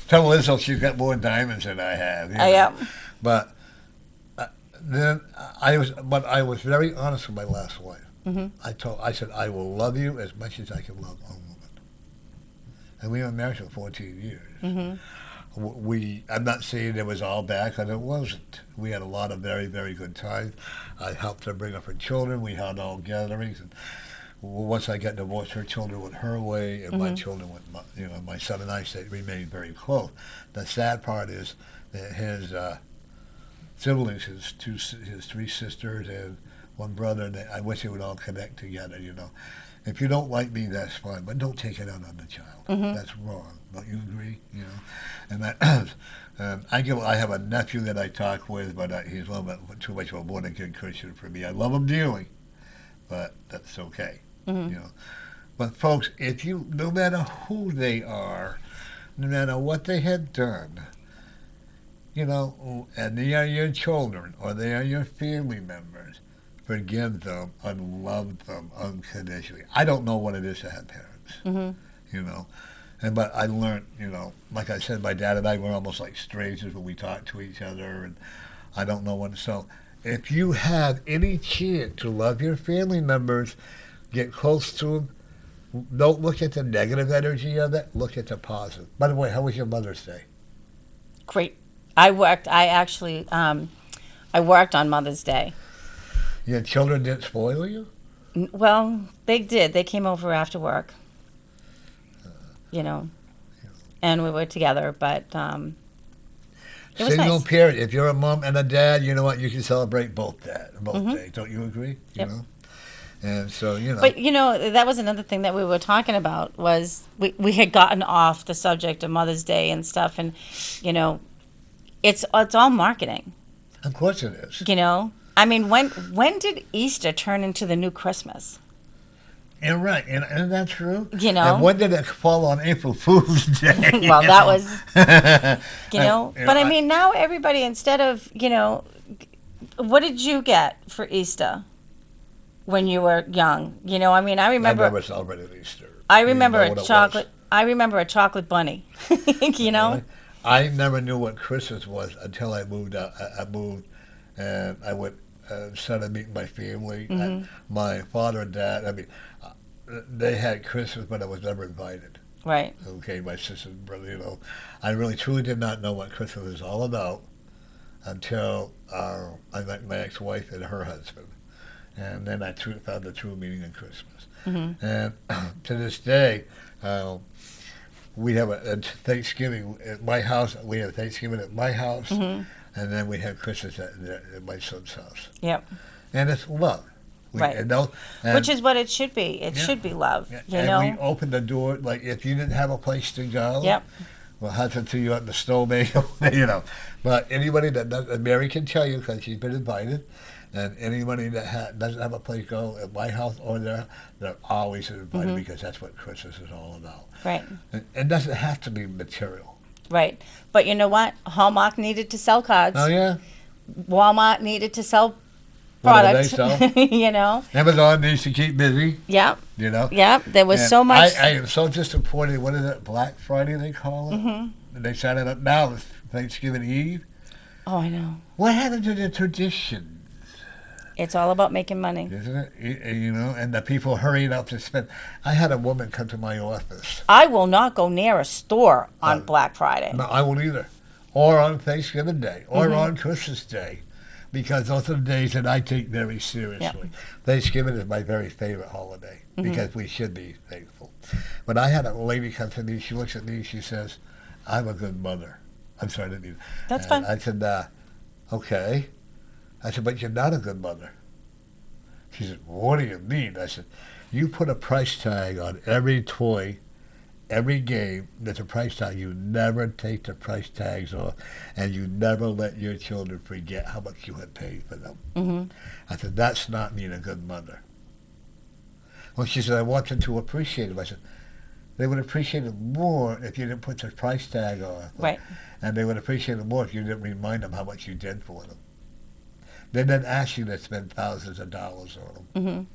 Tell Liz she's got more diamonds than I have. You know. I am. But then I was very honest with my last wife. I said I will love you as much as I can love a woman. And we were married for 14 years. I'm not saying it was all bad, because it wasn't. We had a lot of very, very good times. I helped her bring up her children. We had all gatherings, and once I got divorced, her children went her way, and my children went, my son and I remained very close. The sad part is that his siblings, his three sisters and one brother, I wish they would all connect together, you know. If you don't like me, that's fine, but don't take it out on the child. That's wrong. Don't you agree? You know, and that I have a nephew that I talk with, but he's a little bit too much of a born-again Christian for me. I love him dearly, but that's okay. You know, but folks, no matter who they are, no matter what they have done, you know, and they are your children or they are your family members, forgive them and love them unconditionally. I don't know what it is to have parents, you know, but I learned, you know, like I said, my dad and I were almost like strangers when we talked to each other, and I don't know what. So, if you have any chance to love your family members, get close to them. Don't look at the negative energy of it. Look at the positive. By the way, how was your Mother's Day? Great. I worked on Mother's Day. Your children didn't spoil you? Well, they did. They came over after work, you know, and we were together, but it was Single nice. parent. If you're a mom and a dad, you know what? You can celebrate both days. Don't you agree? Yep. You know? And so, you know. But, you know, that was another thing that we were talking about was we had gotten off the subject of Mother's Day and stuff, and, you know, it's all marketing, Of course it is. you know. I mean, when did Easter turn into the new Christmas? You're right. And that's true. You know. And when did it fall on April Fool's Day? Well, that was, you know. You know, But, I mean, now everybody, instead of, you know, what did you get for Easter when you were young? You know, I mean, I I remember never celebrated Easter. I We didn't remember know a what it was. chocolate. I remember a chocolate bunny. You know. Really? I never knew what Christmas was until I moved out. I moved, and I went started meeting my family. My father and dad. I mean, they had Christmas, but I was never invited. Right. Okay, my sister and brother. You know, I really truly did not know what Christmas was all about until I met my ex-wife and her husband, and then I found the true meaning of Christmas. And to this day. We have a Thanksgiving at my house. We have Thanksgiving at my house, and then we have Christmas at my son's house. Yep. And it's love. Right. Which is what it should be. It should be love. You and know. we open the door. Like if you didn't have a place to go, Yep. What happened to you at the snowman? You know. But anybody that does, and Mary can tell you because she's been invited, and anybody that doesn't have a place to go at my house or there, they're always invited because that's what Christmas is all about. Right. And it doesn't have to be material. Right. But you know what? Hallmark needed to sell cards. Oh, yeah? Walmart needed to sell What do product. they sell? You know? Amazon needs to keep busy, Yep. you know? Yep. There was And so much. I am so disappointed. What is it? Black Friday they call it? And they set it up now. It's Thanksgiving Eve. Oh, I know. What happened to the tradition? It's all about making money. Isn't it? You know, and the people hurrying up to spend. I had a woman come to my office. I will not go near a store on Black Friday. No, I won't either. Or on Thanksgiving Day. Or on Christmas Day. Because those are the days that I take very seriously. Yep. Thanksgiving is my very favorite holiday. Because we should be thankful. But I had a lady come to me. She looks at me. She says, I'm a good mother. I'm sorry, I didn't mean. That's And fine. I said, okay. I said, but you're not a good mother. She said, what do you mean? I said, you put a price tag on every toy, every game. There's a price tag. You never take the price tags off, and you never let your children forget how much you had paid for them. I said, that's not being a good mother. Well, she said, I want them to appreciate it. I said, they would appreciate it more if you didn't put the price tag on. Right. And they would appreciate it more if you didn't remind them how much you did for them. They didn't ask you to spend thousands of dollars on them.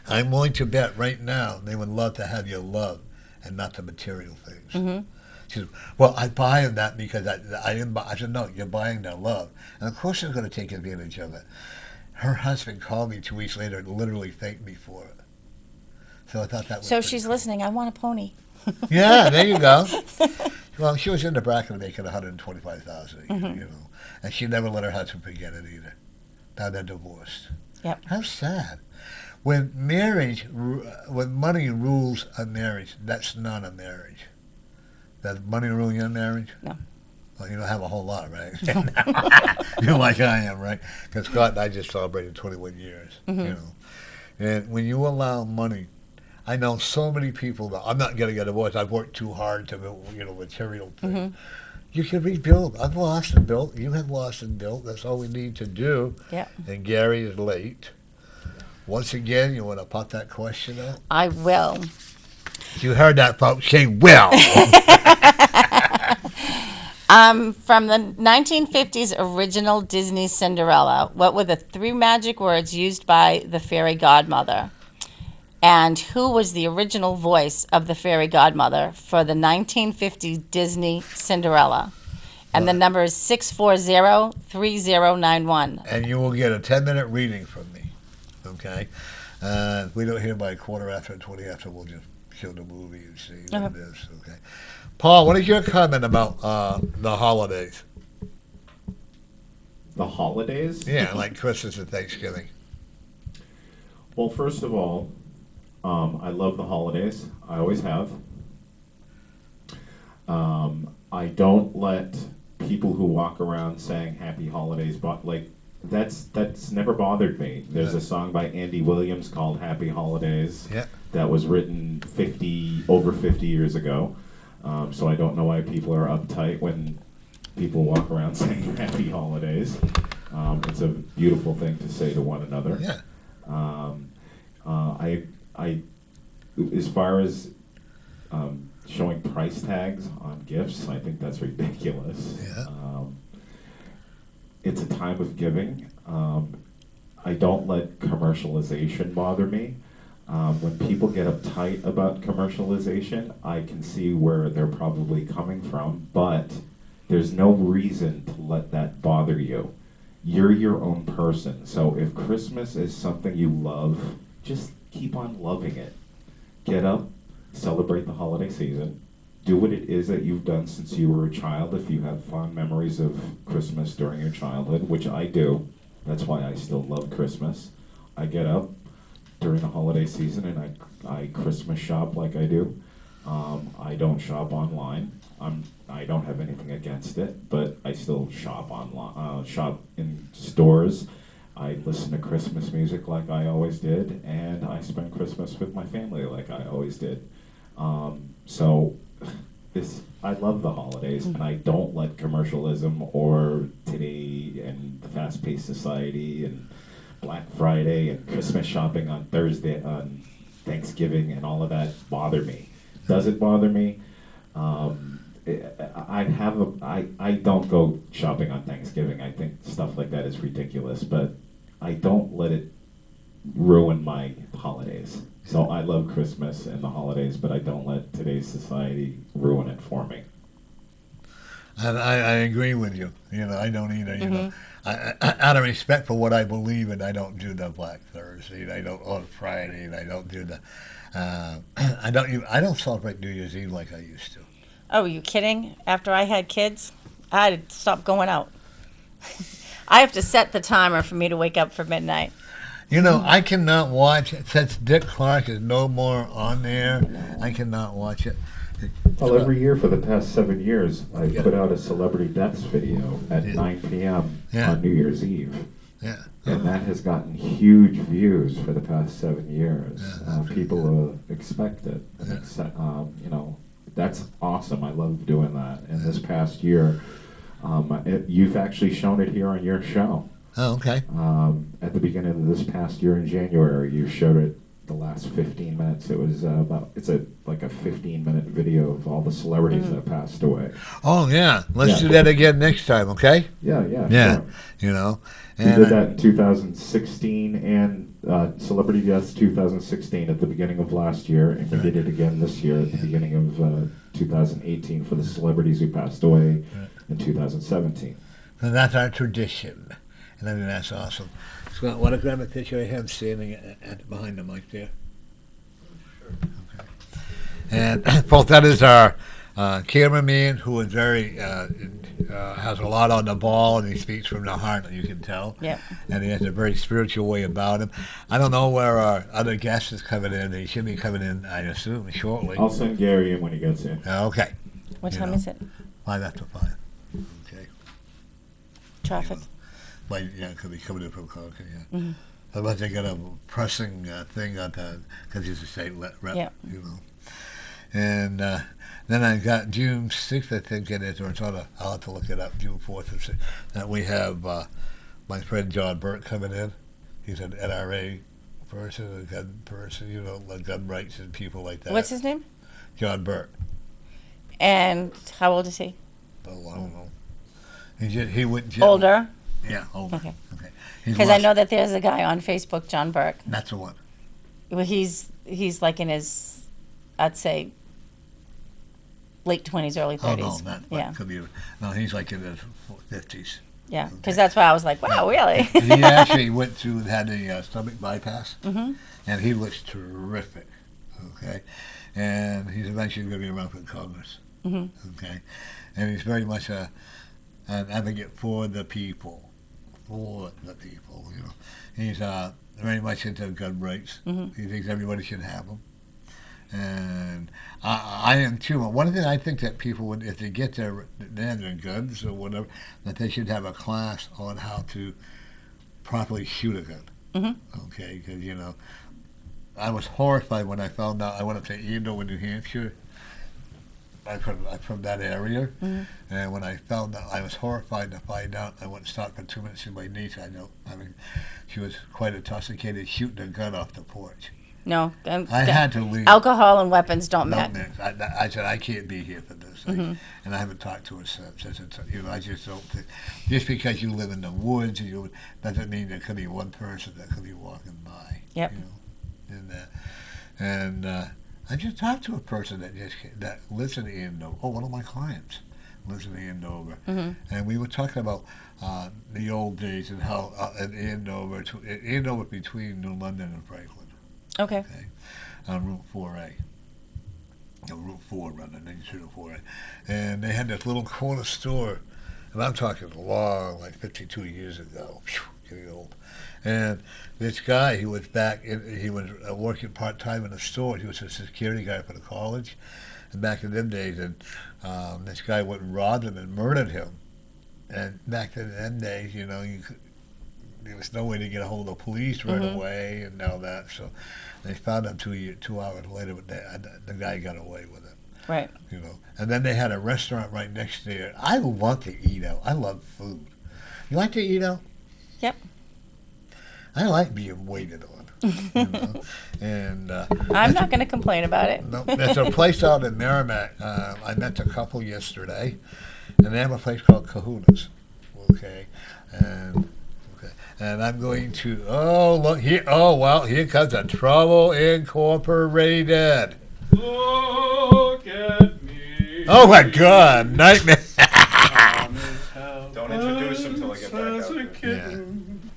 I'm willing to bet right now they would love to have your love and not the material things. She said, well, I buy them that because I didn't buy. I said, no, you're buying their love. And of course they're going to take advantage of it. Her husband called me 2 weeks later and literally thanked me for it. So I thought that was So pretty she's cool. listening. I want a pony. Yeah, there you go. Well, she was in the bracket of making $125,000 a year, you know. And she never let her husband forget it either. Now they're divorced. Yep. How sad. When when money rules a marriage, that's not a marriage. Does money rule your marriage? No. Well, you don't have a whole lot, right? You're like I am, right? Because Scott and I just celebrated 21 years, you know. And when you allow money, I know so many people that I'm not going to get divorced. I've worked too hard to, material things. You can rebuild. I've lost and built. You have lost and built. That's all we need to do. Yep. And Gary is late. Once again, you want to pop that question out? I will. You heard that, folks. Say will. From the 1950s original Disney Cinderella, what were the 3 magic words used by the fairy godmother? And who was the original voice of the fairy godmother for the 1950 Disney Cinderella? And the number is 640-3091. And you will get a 10-minute reading from me. Okay? If we don't hear by 20 after, we'll just show the movie and see what it is. Okay. Paul, what is your comment about the holidays? The holidays? Yeah, like Christmas and Thanksgiving. Well, first of all, I love the holidays. I always have. I don't let people who walk around saying happy holidays, but that's never bothered me. There's a song by Andy Williams called Happy Holidays that was written over 50 years ago. So I don't know why people are uptight when people walk around saying happy holidays. It's a beautiful thing to say to one another. Yeah. I as far as showing price tags on gifts, I think that's ridiculous. Yeah. It's a time of giving. I don't let commercialization bother me. When people get uptight about commercialization, I can see where they're probably coming from, but there's no reason to let that bother you. You're your own person, so if Christmas is something you love, just keep on loving it. Get up, celebrate the holiday season, do what it is that you've done since you were a child. If you have fond memories of Christmas during your childhood, which I do, that's why I still love Christmas. I get up during the holiday season and I Christmas shop like I do. I don't shop online. I don't have anything against it, but I still shop online, shop in stores. I listen to Christmas music like I always did, and I spend Christmas with my family like I always did. So I love the holidays, and I don't let commercialism or today and the fast-paced society and Black Friday and Christmas shopping on Thursday, on Thanksgiving, and all of that bother me. Does it bother me? I don't go shopping on Thanksgiving. I think stuff like that is ridiculous, but I don't let it ruin my holidays. So I love Christmas and the holidays, but I don't let today's society ruin it for me. And I agree with you. I don't either. Out of respect for what I believe in, I don't do the Black Thursday. And I don't on Friday, and I don't do the. I don't celebrate New Year's Eve like I used to. Oh, are you kidding? After I had kids, I had to stop going out. I have to set the timer for me to wake up for midnight. I cannot watch it since Dick Clark is no more on there. I cannot watch it. Well, every year for the past 7 years, I put out a celebrity deaths video at 9 p.m. on New Year's Eve. Yeah. And that has gotten huge views for the past 7 years. People expect it. And that's awesome. I love doing that. And this past year, you've actually shown it here on your show. Oh, okay. At the beginning of this past year in January, you showed it the last 15 minutes. It was it's a 15-minute video of all the celebrities that passed away. Oh, yeah. Let's do that again next time, okay? Yeah. Sure. We did that in 2016 and Celebrity Deaths 2016 at the beginning of last year, and we did it again this year at the beginning of 2018 for the celebrities who passed away in 2017. And that's our tradition. And I think that's awesome. Scott, want to grab a picture of him standing behind the mic there? Sure. Okay. And folks, that is our cameraman, who is very has a lot on the ball, and he speaks from the heart, you can tell. Yep. And he has a very spiritual way about him. I don't know where our other guest is coming in. They should be coming in, I assume, shortly. I'll send Gary in when he gets in. Okay. What time is it? 5 after 5. Okay. Traffic. Could be coming in from Concord, Unless they got a pressing thing on that, because he's a state rep, And then I got June 6th, I think it is, or it's on I'll have to look it up, June 4th or 6th. And we have my friend John Burke coming in. He's an NRA person, a gun person, like gun rights and people like that. What's his name? John Burke. And how old is he? Oh, I don't know. He went Older? Yeah, older. Okay. He's Because I know that there's a guy on Facebook, John Burke. That's the one. Well, he's like in his, I'd say, late 20s, early 30s. Oh, no, could be. No, he's like in his 50s. Yeah, because that's why I was like, wow, really? He actually went through and had a stomach bypass, and he looks terrific, okay? And he's eventually going to be around for Congress, okay? And he's very much an advocate for the people. He's very much into gun rights. He thinks everybody should have them. And I am too. One thing I think that people would, if they get their guns or whatever, that they should have a class on how to properly shoot a gun. Okay, because I was horrified when I found out. I went up to Andover, New Hampshire. I'm from that area, and when I found out, I was horrified to find out. I went and stopped for 2 minutes with my niece. She was quite intoxicated, shooting a gun off the porch. No. I had to leave. Alcohol and weapons don't mix. I said, I can't be here for this. And I haven't talked to her since. I just don't think, just because you live in the woods, doesn't mean there could be one person that could be walking by. Yep. And I just talked to a person that lives in Andover. Oh, one of my clients lives in Andover. And we were talking about the old days and how in Andover between New London and Franklin. Okay. On Route 4A. Route 4 running into the 4A. And they had this little corner store, and I'm talking long, like 52 years ago. Getting old. And this guy, he was working part-time in a store. He was a security guy for the college. And back in them days, and this guy went and robbed him and murdered him. And back in them days, there was no way to get a hold of the police right away and all that. So they found him 2 hours later, but the guy got away with it. Right. You know, and then they had a restaurant right next there. I want to eat out. I love food. You like to eat out? Yep. I like being waited on. You know? And I'm not going to complain about it. no, there's a place out in Merrimack. I met a couple yesterday, and they have a place called Kahuna's. Okay, and I'm going to. Oh look here! Oh well, here comes a Trouble Incorporated. Look at me. Oh my God, nightmare! Don't introduce him till I get back out there. Kitten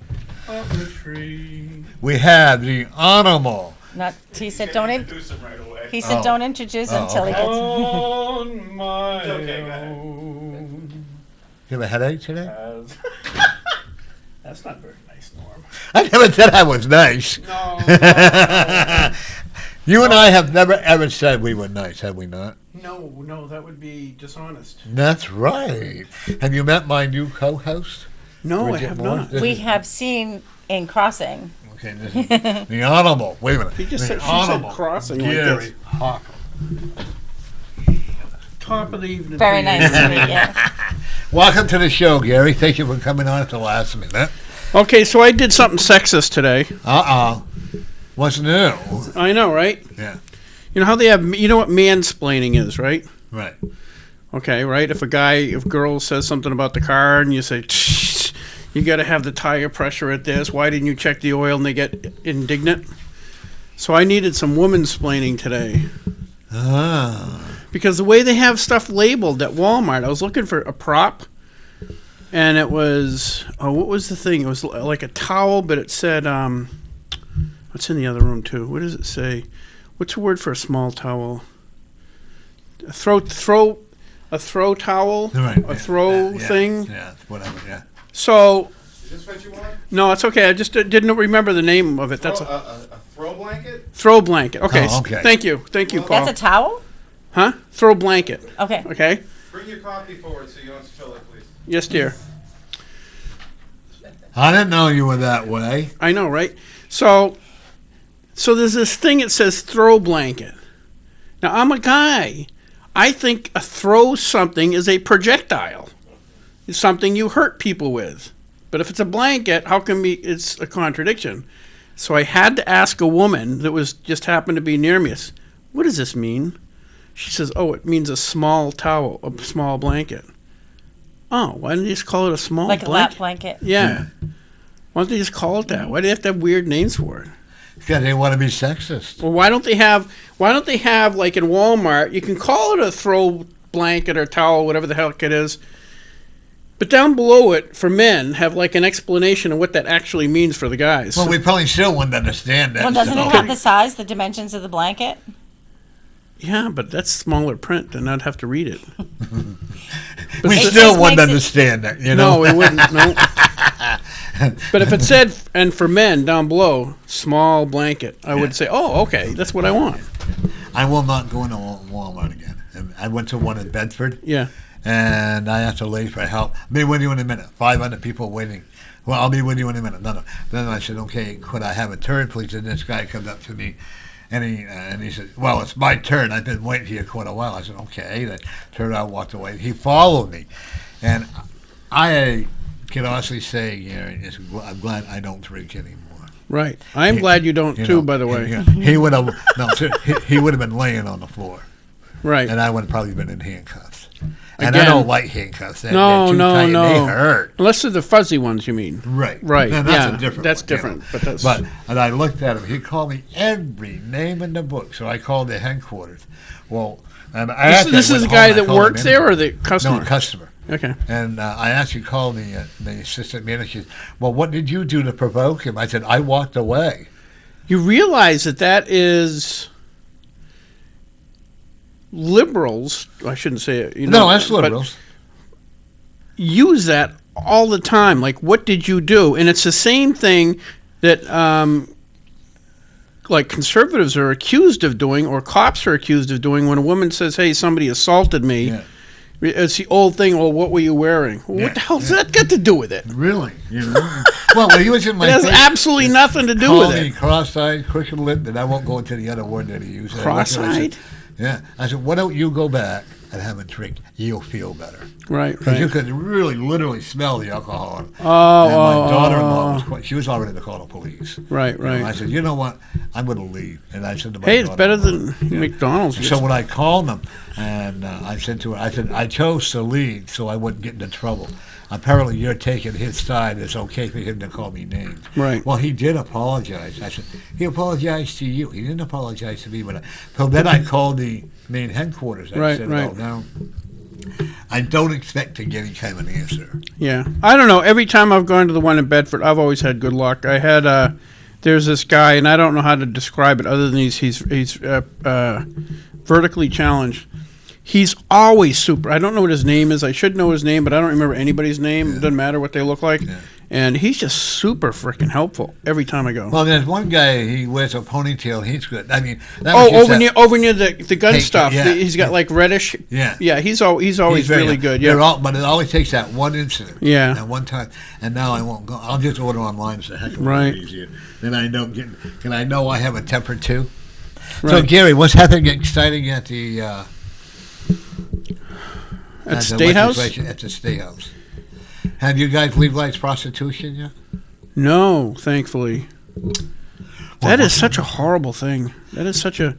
up the tree. We have the Honorable. Not. He said don't. Introduce him right away. He said Oh. don't introduce him Oh, until he okay. gets. On my It's okay, go ahead. own. You have a headache today? As- That's not very nice, Norm. I never said I was nice. No. You and I have never ever said we were nice, have we not? No, that would be dishonest. That's right. Have you met my new co-host? No, I Bridgette have Morris? not. We have seen in Crossing. Okay, this is the Honorable. Wait a minute. He just The said, she said Honorable crossing like Gary this. Hawker. Top of the evening. Very to you. nice to meet you. Welcome to the show, Gary. Thank you for coming on at the last minute. Okay, so I did something sexist today. What's new? I know, right? Yeah. You know how they have, you know what mansplaining is, right? Right. Okay, right? If a girl says something about the car and you say, "Tsh, you got to have the tire pressure at this, why didn't you check the oil?" And they get indignant. So I needed some womansplaining today. Because the way they have stuff labeled at Walmart, I was looking for a prop, and it was, what was the thing? It was like a towel, but it said, what's in the other room too? What does it say? What's the word for a small towel? A throw towel? Right. A throw Yeah, thing? Yeah, whatever, yeah. So, Is this what you want? no, it's okay. I just didn't remember the name of it. That's a A throw blanket? throw blanket. Okay. Oh, okay. Thank you, Paul. That's a towel? Huh? Throw blanket. Okay. Okay. Bring your coffee forward so you don't spill it, please. Yes, dear. I didn't know you were that way. I know, right? So there's this thing that says throw blanket. Now, I'm a guy. I think a throw something is a projectile. It's something you hurt people with. But if it's a blanket, how come it's a contradiction? So I had to ask a woman that was just happened to be near me, what does this mean? She says, oh, it means a small towel, a small blanket. Oh, why didn't they just call it a small Like a blanket? lap blanket. Yeah. Why don't they just call it that? Why do they have to have weird names for it? Because they want to be sexist. Well, why don't they have like in Walmart, you can call it a throw blanket or towel, whatever the heck it is. But down below it, for men, have like an explanation of what that actually means for the guys. Well, we probably still wouldn't understand that. Well, doesn't so- it have the size, the dimensions of the blanket? Yeah, but that's smaller print, and I'd have to read it. We It still just wouldn't makes it- understand that, you know? No, it wouldn't. No. But if it said, and for men down below, small blanket, I would say, oh, okay, that's what I want. I will not go into Walmart again. And I went to one in Bedford, Yeah. and I asked a lady for help. I'll be with you in a minute. 500 people waiting. Well, I'll be with you in a minute. No. Then I said, okay, could I have a turn, please? And this guy comes up to me, and he said, well, it's my turn. I've been waiting here quite a while. I said, okay. Then turned around, walked away. He followed me. And I can honestly say, Gary, I'm glad I don't drink anymore. Right. I'm glad you don't, You too, know, by the way. yeah, he would have he would have been laying on the floor, Right. and I would have probably been in handcuffs. And Again. I don't like handcuffs. They're No, too no, tight, and no. they hurt. Unless they're the fuzzy ones, you mean. Right. Right, And that's yeah, a different that's one, you different, know. but that's- And I looked at him. He called me every name in the book. So I called the headquarters. Well, and I actually This is went the guy home and I that called works him there in. or the customer? No, a customer. Okay. And I actually called the assistant manager. Well, what did you do to provoke him? I said, I walked away. You realize that is liberals, I shouldn't say it. No, that's but liberals. use that all the time. Like, what did you do? And it's the same thing that like conservatives are accused of doing, or cops are accused of doing, when a woman says, hey, somebody assaulted me. Yeah. It's the old thing, well, what were you wearing? Well, Yeah, what the hell's that got to do with it? Really? You know? Well, he was in my It has face. absolutely nothing to do Called with me it. cross-eyed, crooked-lipped, and I won't go into the other word that he used. Cross-eyed? Yeah. I said, why don't you go back and have a drink? You'll feel better. Right, Because you right. could really, literally smell the alcohol. And Oh, my daughter-in-law she was already to call the police. right, You know, I right. said, you know what? I'm going to leave. And I said to my Hey, it's better daughter-in-law, than McDonald's. So when I called them, and I said to her, I said, I chose to leave so I wouldn't get into trouble. Apparently, you're taking his side. It's okay for him to call me names. Right. Well, he did apologize. I said, he apologized to you. He didn't apologize to me. So then I called the main headquarters. I Right, said, right. oh, no. I don't expect to get any kind of an answer. Yeah, I don't know. Every time I've gone to the one in Bedford, I've always had good luck. I had there's this guy, and I don't know how to describe it other than he's vertically challenged. He's always super. I don't know what his name is. I should know his name, but I don't remember anybody's name. It doesn't matter what they look like. Yeah. And he's just super freaking helpful every time I go. Well, there's one guy, he wears a ponytail. He's good. I mean, that was Oh, just over near the gun Hey, stuff. yeah. He's got like reddish. Yeah. Yeah, he's always very really good. Yeah. But it always takes that one incident. Yeah. At one time. And now I won't go. I'll just order online. It's a heck of a lot Right. easier. Then I don't get. And I know I have a temper too. So Right. Gary, what's happening exciting at the At State House? legislation at the State House? Have you guys legalized prostitution yet? No, thankfully. That is such a horrible thing. That is such a.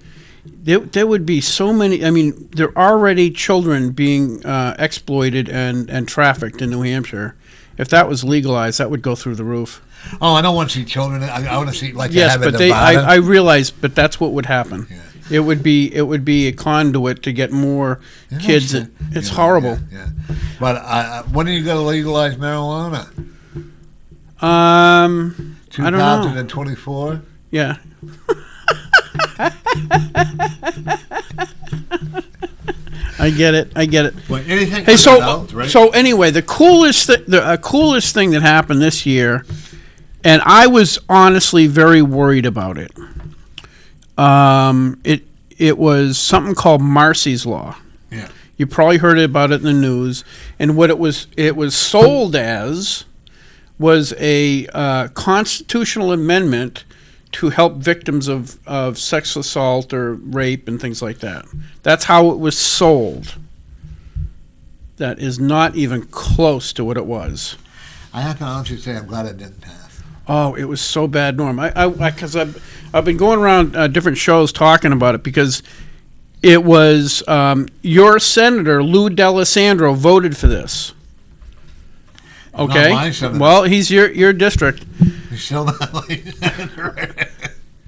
There would be so many. I mean, there are already children being exploited and trafficked in New Hampshire. If that was legalized, that would go through the roof. Oh, I don't want to see children. I want to see like Yes, they have but in Nevada. I realize, but that's what would happen. Yeah. It would be a conduit to get more Yeah, kids. that's it. It's Yeah, horrible. Yeah. But when are you going to legalize marijuana? I don't know. 2024? Yeah. I get it. Well, anything Hey, so out, right? so anyway, the coolest thing that happened this year, and I was honestly very worried about it. It was something called Marcy's Law. Yeah. You probably heard about it in the news, and what it was sold as was a constitutional amendment to help victims of sex assault or rape and things like that. That's how it was sold. That is not even close to what it was. I have to honestly say I'm glad it didn't pass. Oh, it was so bad, Norm. Because I've been going around different shows talking about it because it was your senator Lou D'Alessandro voted for this. Okay. Not my senator. Well, he's your district. He's still not like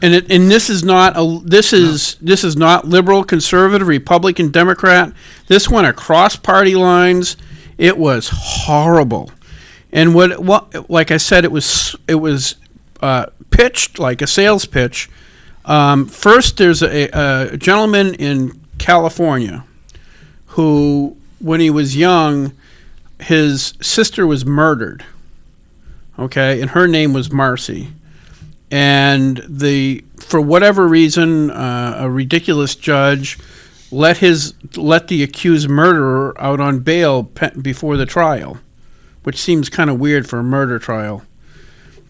And this is not this is not liberal, conservative, Republican, Democrat. This went across party lines. It was horrible. And what like I said, it was pitched like a sales pitch. First, there's a gentleman in California who, when he was young, his sister was murdered. Okay, and her name was Marcy. And for whatever reason, a ridiculous judge let the accused murderer out on bail before the trial, which seems kind of weird for a murder trial.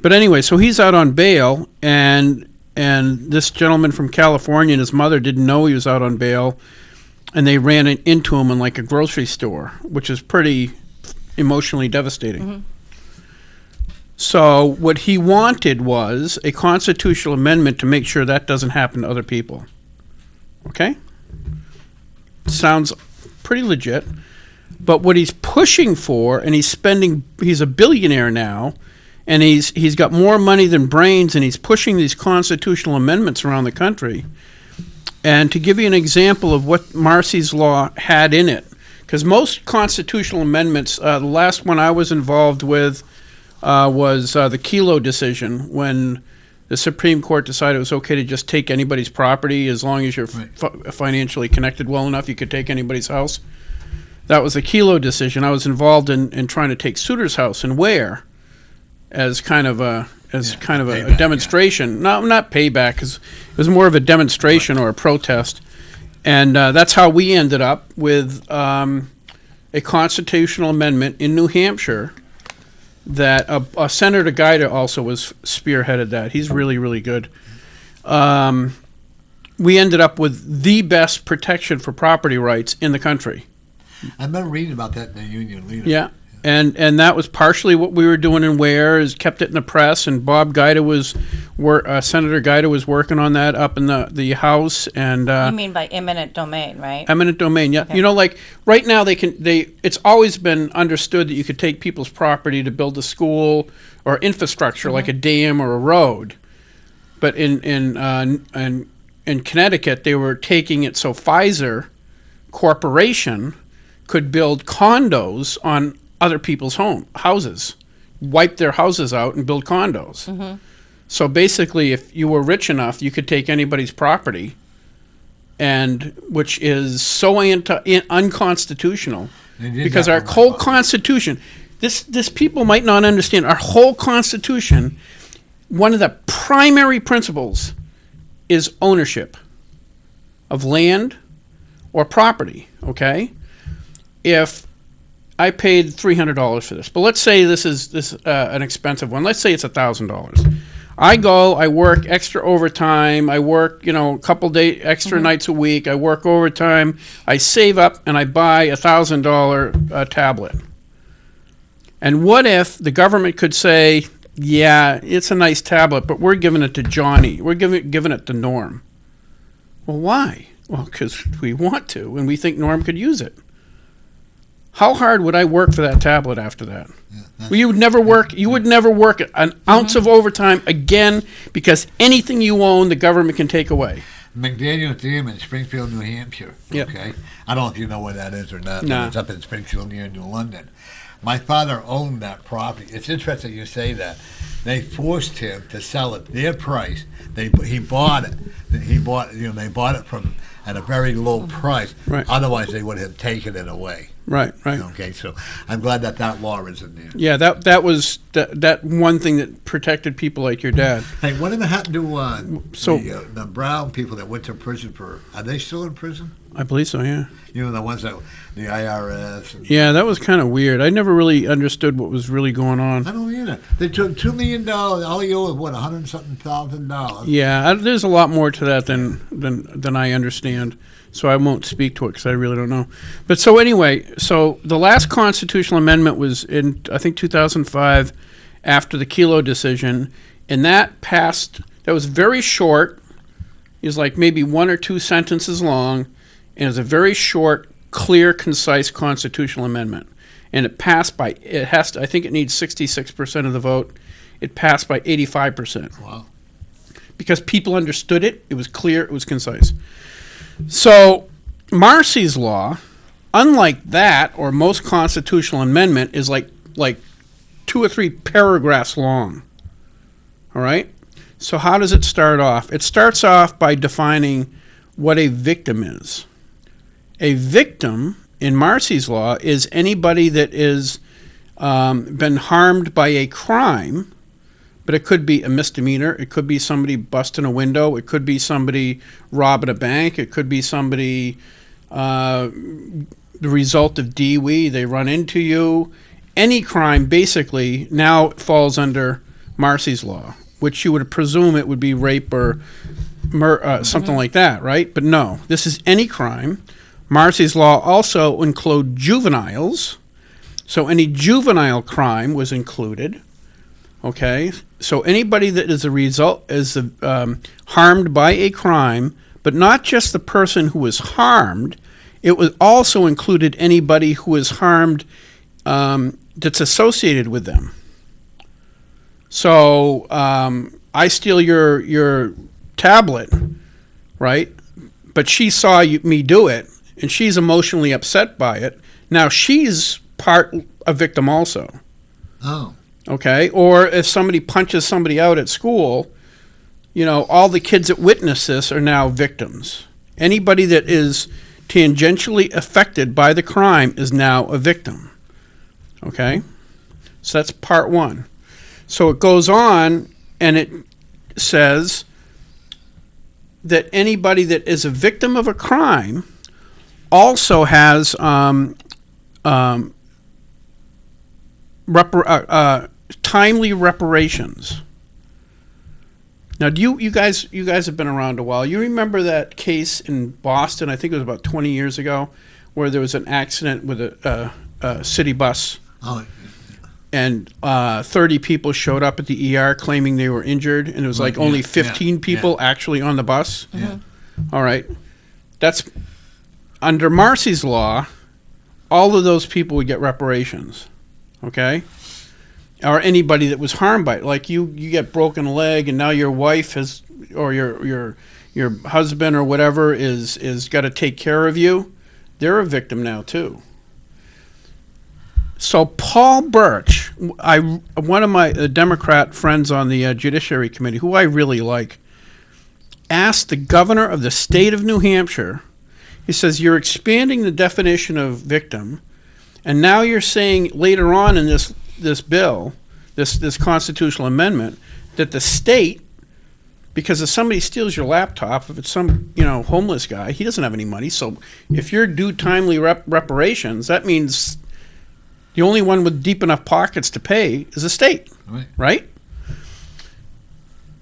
But anyway, so he's out on bail, and this gentleman from California and his mother didn't know he was out on bail, and they ran into him in like a grocery store, which is pretty emotionally devastating. Mm-hmm. So what he wanted was a constitutional amendment to make sure that doesn't happen to other people. Okay? Sounds pretty legit. But what he's pushing for, and he's a billionaire now, and he's got more money than brains, and he's pushing these constitutional amendments around the country. And to give you an example of what Marcy's Law had in it, because most constitutional amendments, the last one I was involved with was the Kelo decision, when the Supreme Court decided it was okay to just take anybody's property as long as you're financially connected well enough, you could take anybody's house. That was the Kelo decision. I was involved in trying to take Souter's house in Ware as kind of a payback, demonstration. No, not payback, because it was more of a demonstration or a protest. And that's how we ended up with a constitutional amendment in New Hampshire that Senator Guida also was spearheaded that. He's really, really good. we ended up with the best protection for property rights in the country. I remember reading about that in the Union Leader. Yeah. And that was partially what we were doing in Ware, is kept it in the press, and Bob Guida was, Senator Guida was working on that up in the House, and You mean by eminent domain, right? eminent domain. Yeah, Okay. you know, like right now it's always been understood that you could take people's property to build a school or infrastructure, like a dam or a road, but in Connecticut they were taking it so Pfizer Corporation could build condos on other people's houses, wipe their houses out and build condos. So basically, if you were rich enough, you could take anybody's property, and which is so unconstitutional, They did because that our with my whole father. Constitution, this people might not understand, our whole Constitution, one of the primary principles is ownership of land or property, okay? If I paid $300 for this, but let's say this is an expensive one. Let's say it's $1,000. I go, I work extra overtime. I work, a couple extra nights a week. I work overtime. I save up and I buy $1,000 tablet. And what if the government could say, yeah, it's a nice tablet, but we're giving it to Johnny. We're giving it to Norm. Well, why? Well, because we want to, and we think Norm could use it. How hard would I work for that tablet after that? Well, you would never work an ounce of overtime again, because anything you own, the government can take away. McDaniel Dam in Springfield, New Hampshire. Yep. Okay. I don't know if you know where that is or not. No. But it's up in Springfield near New London. My father owned that property. It's interesting you say that. They forced him to sell it their price. He bought it. They bought it from at a very low price. Right. Otherwise, they would have taken it away. Right. Okay, so I'm glad that law is in there. Yeah, that was that one thing that protected people like your dad. Hey, whatever happened to So- the brown people that went to prison are they still in prison? I believe so, yeah. The ones that the IRS. Yeah, that was kind of weird. I never really understood what was really going on. I don't either. They took $2 million. All you owe is what, $100,000. Yeah, there's a lot more to that than I understand. So I won't speak to it because I really don't know. But so anyway, so the last constitutional amendment was in, I think, 2005, after the Kelo decision, and that passed. That was very short. It was like maybe 1 or 2 sentences long, and it was a very short, clear, concise constitutional amendment. And it passed by, I think it needs 66% of the vote. It passed by 85%. Wow. Because people understood it, it was clear, it was concise. So Marcy's law, unlike that or most constitutional amendment, is like 2 or 3 paragraphs long. All right? So how does it start off? It starts off by defining what a victim is. A victim in Marcy's law is anybody that is been harmed by a crime, but it could be a misdemeanor. It could be somebody busting a window. It could be somebody robbing a bank. It could be somebody, the result of DWI, they run into you. Any crime basically now falls under Marcy's law, which you would presume it would be rape or something like that, right? But no, this is any crime. Marcy's law also include juveniles, so any juvenile crime was included. Okay, so anybody that is harmed by a crime, but not just the person who was harmed, it was also included anybody who was harmed that's associated with them. So I steal your tablet, right? But she saw me do it, and she's emotionally upset by it. Now she's a victim also. Oh. Okay? Or if somebody punches somebody out at school, all the kids that witness this are now victims. Anybody that is tangentially affected by the crime is now a victim. Okay? So that's part 1. So it goes on and it says that anybody that is a victim of a crime also has timely reparations. Now, do you guys have been around a while. You remember that case in Boston? I think it was about 20 years ago, where there was an accident with a city bus, Oh, and 30 people showed up at the ER claiming they were injured, and it was like only 15 people actually on the bus. yeah. All right, that's under Marcy's law. All of those people would get reparations, okay? Or anybody that was harmed by it. Like you get broken leg, and now your wife has, or your husband or whatever is got to take care of you. They're a victim now too. So Paul Birch, one of my Democrat friends on the Judiciary Committee, who I really like, asked the governor of the state of New Hampshire. He says, you're expanding the definition of victim, and now you're saying later on in this bill, this constitutional amendment, that the state, because if somebody steals your laptop, if it's some homeless guy, he doesn't have any money. So if you're due timely reparations, that means the only one with deep enough pockets to pay is the state, right?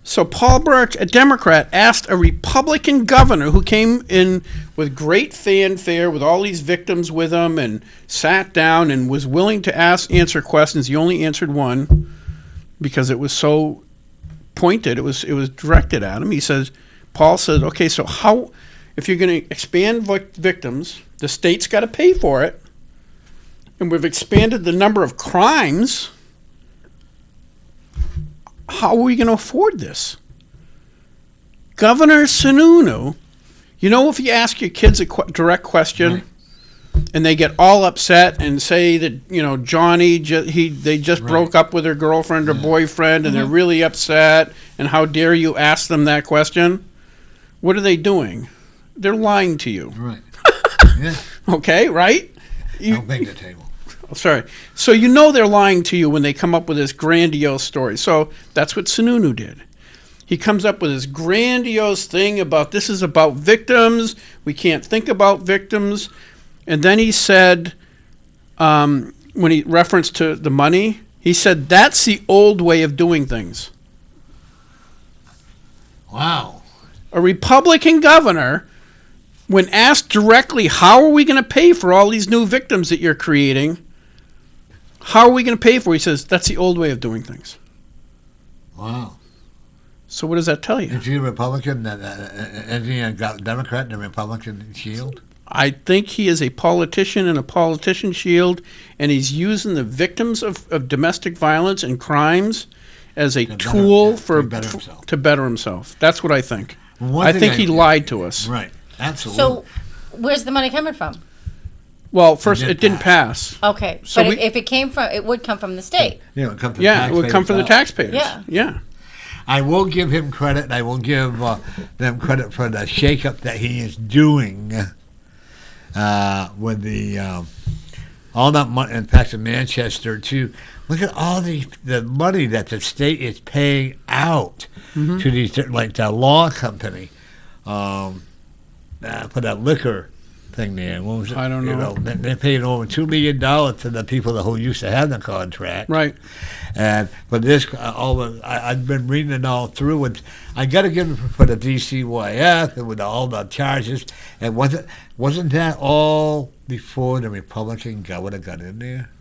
So Paul Birch, a Democrat, asked a Republican governor who came in with great fanfare with all these victims with him and sat down and was willing to answer questions. He only answered one because it was so pointed. It was directed at him. Paul says, okay, so how, if you're going to expand victims, the state's got to pay for it, and we've expanded the number of crimes. How are we going to afford this? Governor Sununu, if you ask your kids a direct question and they get all upset and say that, Johnny, they just broke up with their girlfriend or boyfriend and they're really upset, and how dare you ask them that question? What are they doing? They're lying to you. Right. Yeah. Okay, right? Don't make the table. Sorry. So they're lying to you when they come up with this grandiose story. So that's what Sununu did. He comes up with this grandiose thing about this is about victims. We can't think about victims. And then he said, when he referenced to the money, he said that's the old way of doing things. Wow. A Republican governor, when asked directly, how are we going to pay for all these new victims that you're creating? How are we going to pay for it? He says, that's the old way of doing things. Wow. So what does that tell you? Is he a Republican? Is he a Democrat in a Republican shield? I think he is a politician in a politician shield, and he's using the victims of domestic violence and crimes as a tool to better himself. That's what I think. I think he lied to us. Right. Absolutely. So, where's the money coming from? Well, first, it didn't pass. Okay, So but if it came from, it would come from the state. Yeah, it would come from Yeah, it would come from the taxpayers. Yeah. I will give him credit, and I will give them credit for the shakeup that he is doing with the all that money. In fact, in Manchester too. Look at all the money that the state is paying out to these, like the law company, for that liquor thing there. What was it? I don't know. They're paying over $2 million to the people who used to have the contract. Right. And but this, I've been reading it all through, and I got to give it for the DCYF and with all the charges. And wasn't that all before the Republican governor got in there?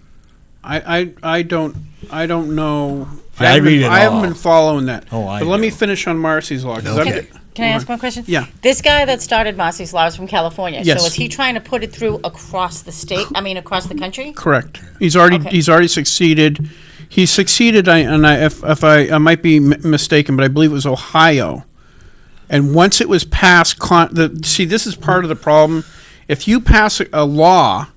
I don't know. Yeah, I read it I haven't all. been following that. Oh, I But let me know. finish on Marcy's law. 'Cause Okay. Can I ask one question? Yeah. This guy that started Marcy's Law is from California. Yes. So is he trying to put it through across the state? I mean, across the country? Correct. He's already succeeded. He succeeded, if I might be mistaken, but I believe it was Ohio. And once it was passed, see, this is part of the problem. If you pass a law,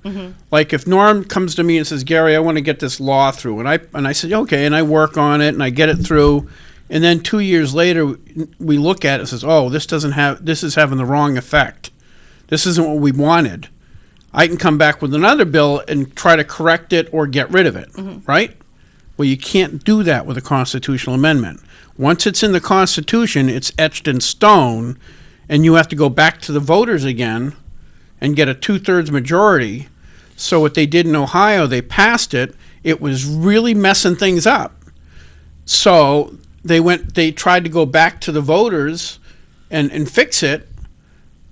like if Norm comes to me and says, Gary, I want to get this law through, and I said, okay, and I work on it and I get it through, and then 2 years later we look at it and says, oh, this is having the wrong effect. This isn't what we wanted. I can come back with another bill and try to correct it or get rid of it, right? Well, you can't do that with a constitutional amendment. Once it's in the Constitution, it's etched in stone, and you have to go back to the voters again and get a 2/3 majority. So what they did in Ohio, they passed it. It was really messing things up. So they tried to go back to the voters and fix it.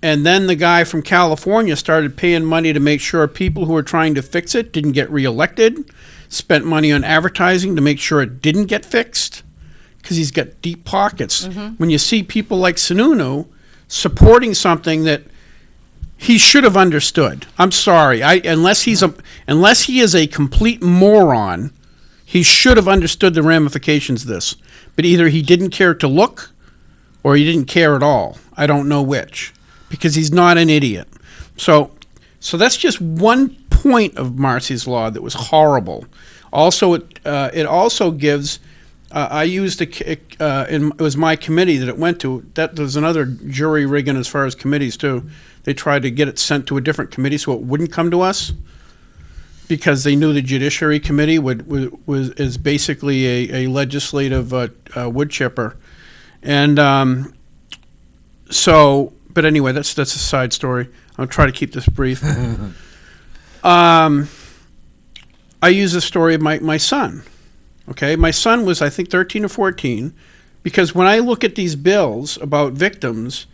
And then the guy from California started paying money to make sure people who were trying to fix it didn't get reelected, spent money on advertising to make sure it didn't get fixed, because he's got deep pockets. When you see people like Sununu supporting something that he should have understood. I'm sorry. Unless he is a complete moron, he should have understood the ramifications of this. But either he didn't care to look or he didn't care at all. I don't know which. Because he's not an idiot. So that's just one point of Marcy's Law that was horrible. Also, it also gives. I used it was my committee that it went to. That there's another jury rigging as far as committees too. They tried to get it sent to a different committee so it wouldn't come to us, because they knew the Judiciary Committee is basically a legislative wood chipper, and so. But anyway, that's a side story. I'll try to keep this brief. I use the story of my son. Okay, my son was, I think, 13 or 14, because when I look at these bills about victims,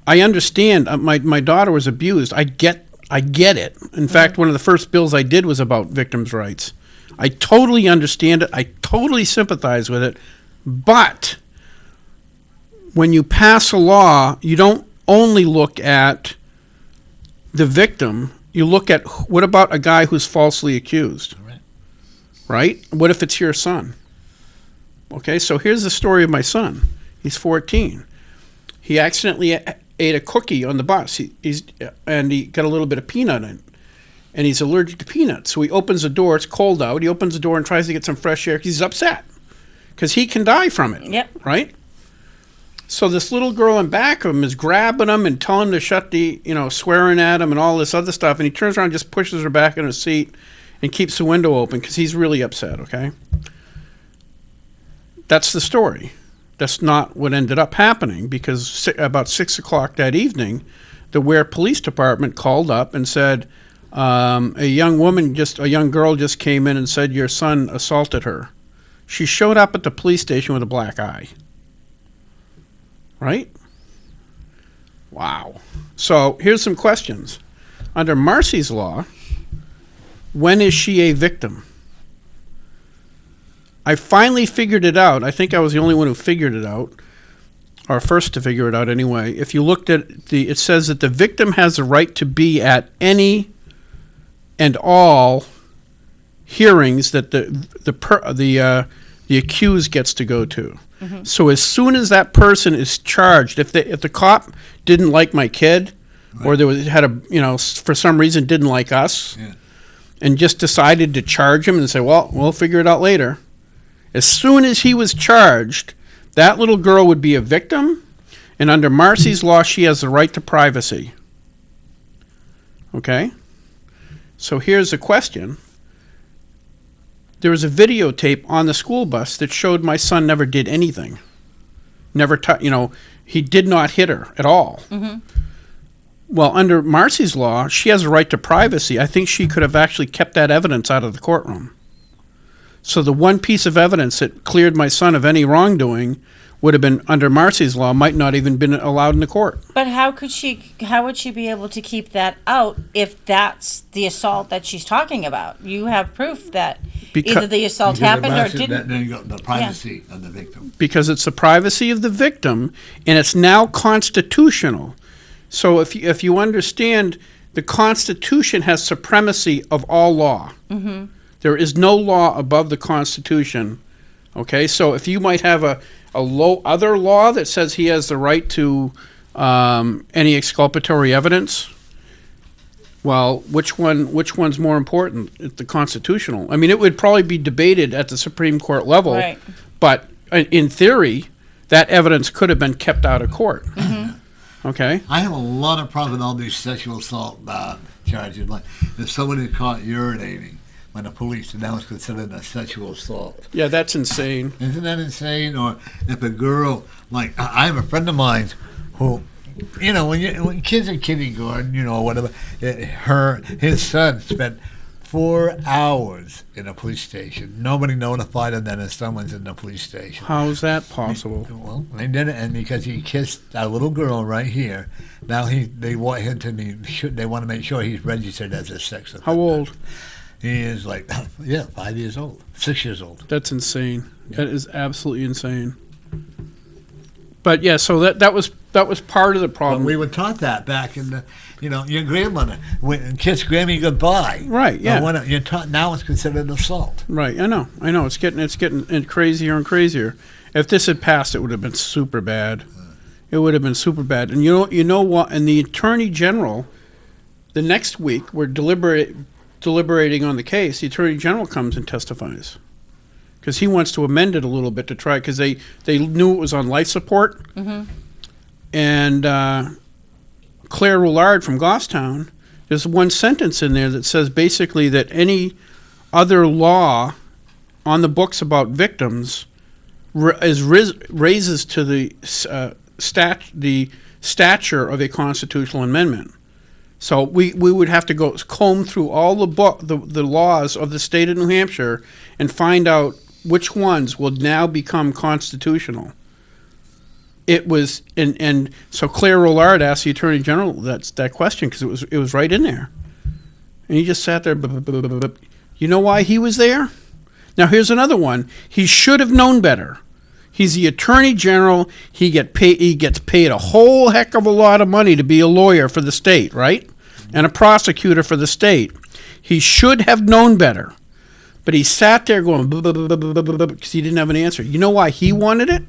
I understand. My daughter was abused. I get it. In fact, one of the first bills I did was about victims' rights. I totally understand it. I totally sympathize with it. But when you pass a law, you don't only look at the victim. You look at, what about a guy who's falsely accused? Right? What if it's your son? Okay, so here's the story of my son. He's 14. He accidentally ate a cookie on the bus. And he got a little bit of peanut in it. And he's allergic to peanuts. So he opens the door. It's cold out. He opens the door and tries to get some fresh air because he's upset. Because he can die from it. Yep. Right? So this little girl in back of him is grabbing him and telling him to shut the, swearing at him and all this other stuff. And he turns around and just pushes her back in her seat and keeps the window open because he's really upset, okay? That's the story. That's not what ended up happening, because about 6 o'clock that evening, the Ware Police Department called up and said, a young girl just came in and said your son assaulted her. She showed up at the police station with a black eye. Right? Wow. So here's some questions. Under Marcy's Law, when is she a victim? I finally figured it out. I think I was the only one who figured it out, or first to figure it out anyway. If you looked at it says that the victim has the right to be at any and all hearings that the accused gets to go to. Mm-hmm. So as soon as that person is charged, if the cop didn't like my kid, right, or for some reason didn't like us, yeah, and just decided to charge him and say, well, we'll figure it out later. As soon as he was charged, that little girl would be a victim, and under Marcy's Law, she has the right to privacy. Okay? So here's the question. There was a videotape on the school bus that showed my son never did anything. He did not hit her at all. Mm-hmm. Well, under Marcy's Law, she has a right to privacy. I think she could have actually kept that evidence out of the courtroom. So the one piece of evidence that cleared my son of any wrongdoing would have been, under Marcy's Law, might not even been allowed in the court. But how would she be able to keep that out if that's the assault that she's talking about? You have proof that either the assault happened or didn't. Then you got the privacy of the victim. Because it's the privacy of the victim, and it's now constitutional. So if you understand, the Constitution has supremacy of all law. Mm-hmm. There is no law above the Constitution. Okay, so if you might have a other law that says he has the right to any exculpatory evidence, well, which one's more important? It's the constitutional. I mean, it would probably be debated at the Supreme Court level, right, but in theory, that evidence could have been kept out of court. Mm-hmm. Okay. I have a lot of problems with all these sexual assault charges. Like if somebody caught urinating by the police, and that was considered a sexual assault. Yeah, that's insane. Isn't that insane? Or if a girl, like I have a friend of mine who, when kids are kindergarten, whatever, his son spent 4 hours in a police station. Nobody notified him that if someone's in the police station. How's that possible? Well, they did it, and because he kissed a little girl right here, now they want him to be. They want to make sure he's registered as a sex offender. How old? He is like, 5 years old, 6 years old. That's insane. That is absolutely insane. But yeah, so that was part of the But problem. we were taught that back in the, your grandmother went and kissed Grammy goodbye. Right, yeah. But when you're taught now, it's considered assault. Right, I know. It's getting crazier and crazier. If this had passed, it would have been super bad. It would have been super bad. And you know what? And the Attorney General, the next week, we're deliberating on the case. The Attorney General comes and testifies because he wants to amend it a little bit to try, because they knew it was on life support. Mm-hmm. And Claire Roulard from Goffstown, there's one sentence in there that says basically that any other law on the books about victims raises to the stature of a constitutional amendment. So we would have to comb through all the laws of the state of New Hampshire and find out which ones will now become constitutional. It was, and so Claire Roulard asked the Attorney General that question because it was right in there, and he just sat there. You know why he was there? Now here's another one. He should have known better. He's the Attorney General. He gets paid a whole heck of a lot of money to be a lawyer for the state, right? And a prosecutor for the state. He should have known better. But he sat there going because he didn't have an answer. You know why he wanted it?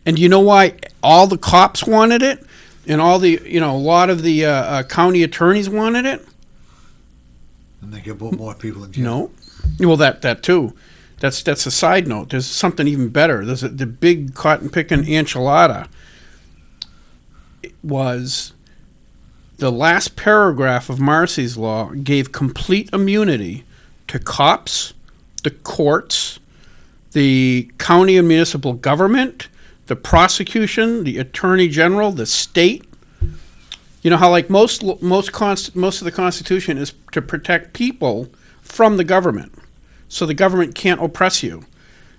And you know why all the cops wanted it? And all the, a lot of the county attorneys wanted it? And they could put more people in jail. No. Well, that too. That's a side note. There's something even better. There's the big cotton-picking enchilada was the last paragraph of Marcy's law gave complete immunity to cops, the courts, the county and municipal government, the prosecution, the attorney general, the state. You know how like most of the Constitution is to protect people from the government, so the government can't oppress you.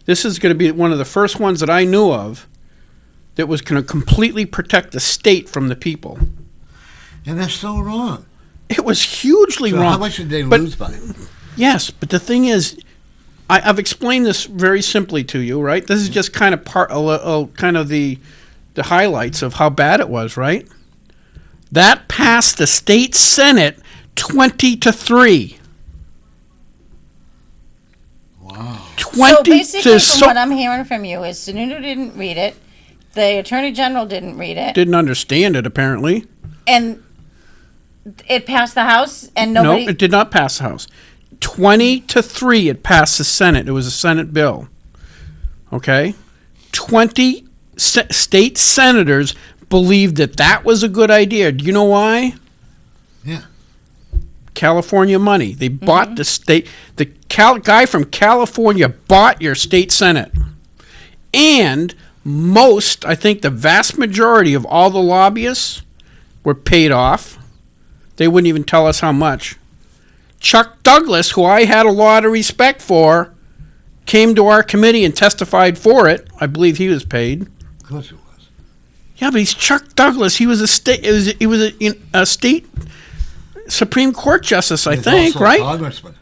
This is going to be one of the first ones that I knew of that was going to completely protect the state from the people. And that's so wrong. It was hugely wrong. How much did they lose by it? Yes, but the thing is, I've explained this very simply to you, right? This is just kind of kind of the highlights of how bad it was, right? That passed the state Senate 20-3. Wow. 20 So basically, to from what I'm hearing from you is Sununu didn't read it, the Attorney General didn't read it, didn't understand it apparently. and it passed the House, and nobody. No, it did not pass the House. 20-3, it passed the Senate. It was a Senate bill. Okay, 20 state senators believed that was a good idea. Do you know why? Yeah. California money. They bought the state. The guy from California bought your state Senate. And I think the vast majority of all the lobbyists were paid off. They wouldn't even tell us how much. Chuck Douglas, who I had a lot of respect for, came to our committee and testified for it. I believe he was paid. Of course it was. Yeah, but he's Chuck Douglas. He was a state. He was a state Supreme Court justice, I think, also a right? Congressman.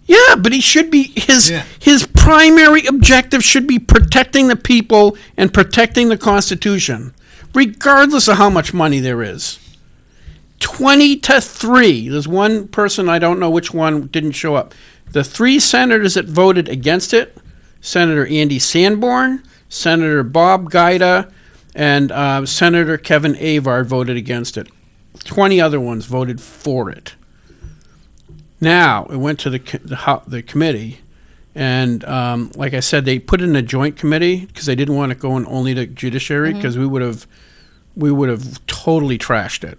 Yeah, but he should be his primary objective should be protecting the people and protecting the Constitution, regardless of how much money there is. 20-3. There's one person, I don't know which one, didn't show up. The three senators that voted against it, Senator Andy Sanborn, Senator Bob Guida, and Senator Kevin Avard voted against it. 20 other ones voted for it. Now, it went to the committee, and like I said, they put it in a joint committee because they didn't want it going only to judiciary because we would have totally trashed it.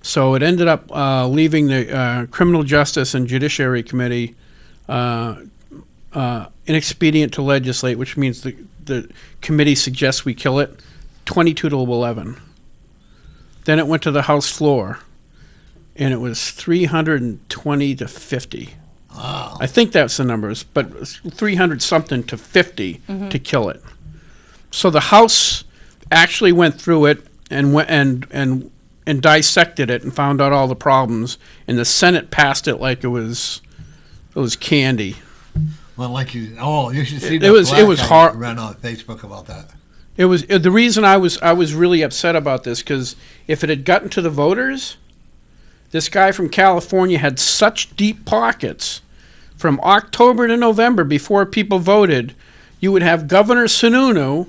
So it ended up leaving the Criminal Justice and Judiciary Committee inexpedient to legislate, which means the committee suggests we kill it, 22-11. Then it went to the House floor. and it was 320 to 50. Wow. I think that's the numbers, but 300 something to 50 to kill it. So the House actually went through it and and dissected it and found out all the problems, and the Senate passed it like it was candy. Well, like you should see It was hard. Ran on Facebook about that. It was the reason I was really upset about this, because if it had gotten to the voters, this guy from California had such deep pockets. From October to November, before people voted, you would have Governor Sununu,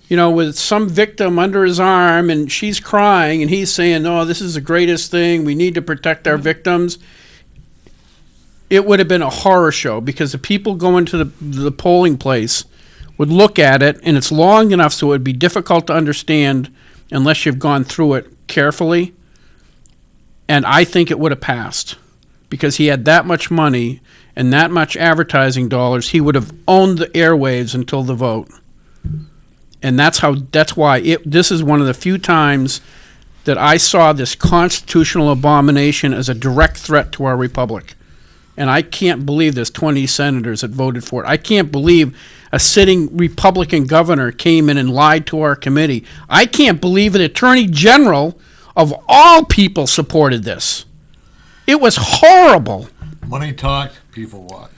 with some victim under his arm, and she's crying, and he's saying, "Oh, this is the greatest thing. We need to protect our victims." It would have been a horror show, because the people going to the polling place would look at it, and it's long enough so it would be difficult to understand unless you've gone through it carefully. And I think it would have passed, because he had that much money and that much advertising dollars. He would have owned the airwaves until the vote. And that's why this is one of the few times that I saw this constitutional abomination as a direct threat to our republic. And I can't believe there's 20 senators that voted for it. I can't believe a sitting Republican governor came in and lied to our committee. I can't believe an attorney general of all people supported this. It was horrible. Money talked, people walked.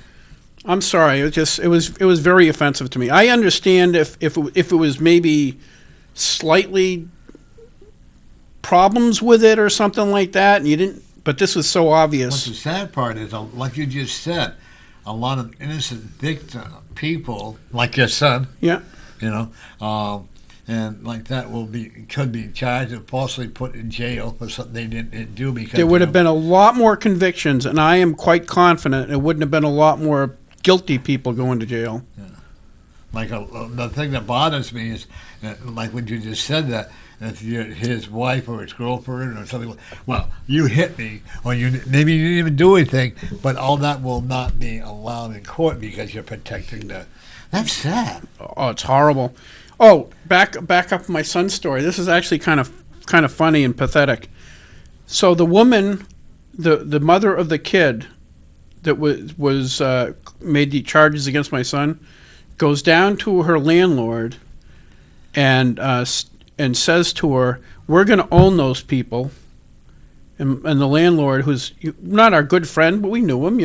I'm sorry. It was very offensive to me. I understand if it was maybe slightly problems with it or something like that, and you didn't. But this was so obvious. What's the sad part is, like you just said, a lot of innocent victim people, like your son, Yeah. And like that could be charged and falsely put in jail for something they didn't do, because There would have been a lot more convictions, and I am quite confident it wouldn't have been a lot more guilty people going to jail. Like the thing that bothers me is, like when you just said that, if you're his wife or his girlfriend or something, well, you hit me, or maybe you didn't even do anything, but all that will not be allowed in court because you're protecting the. That's sad. Oh, it's horrible. Oh, back up my son's story. This is actually kind of funny and pathetic. So the woman, the mother of the kid that was made the charges against my son, goes down to her landlord and says to her, "We're going to own those people." And the landlord, who's not our good friend, but we knew him,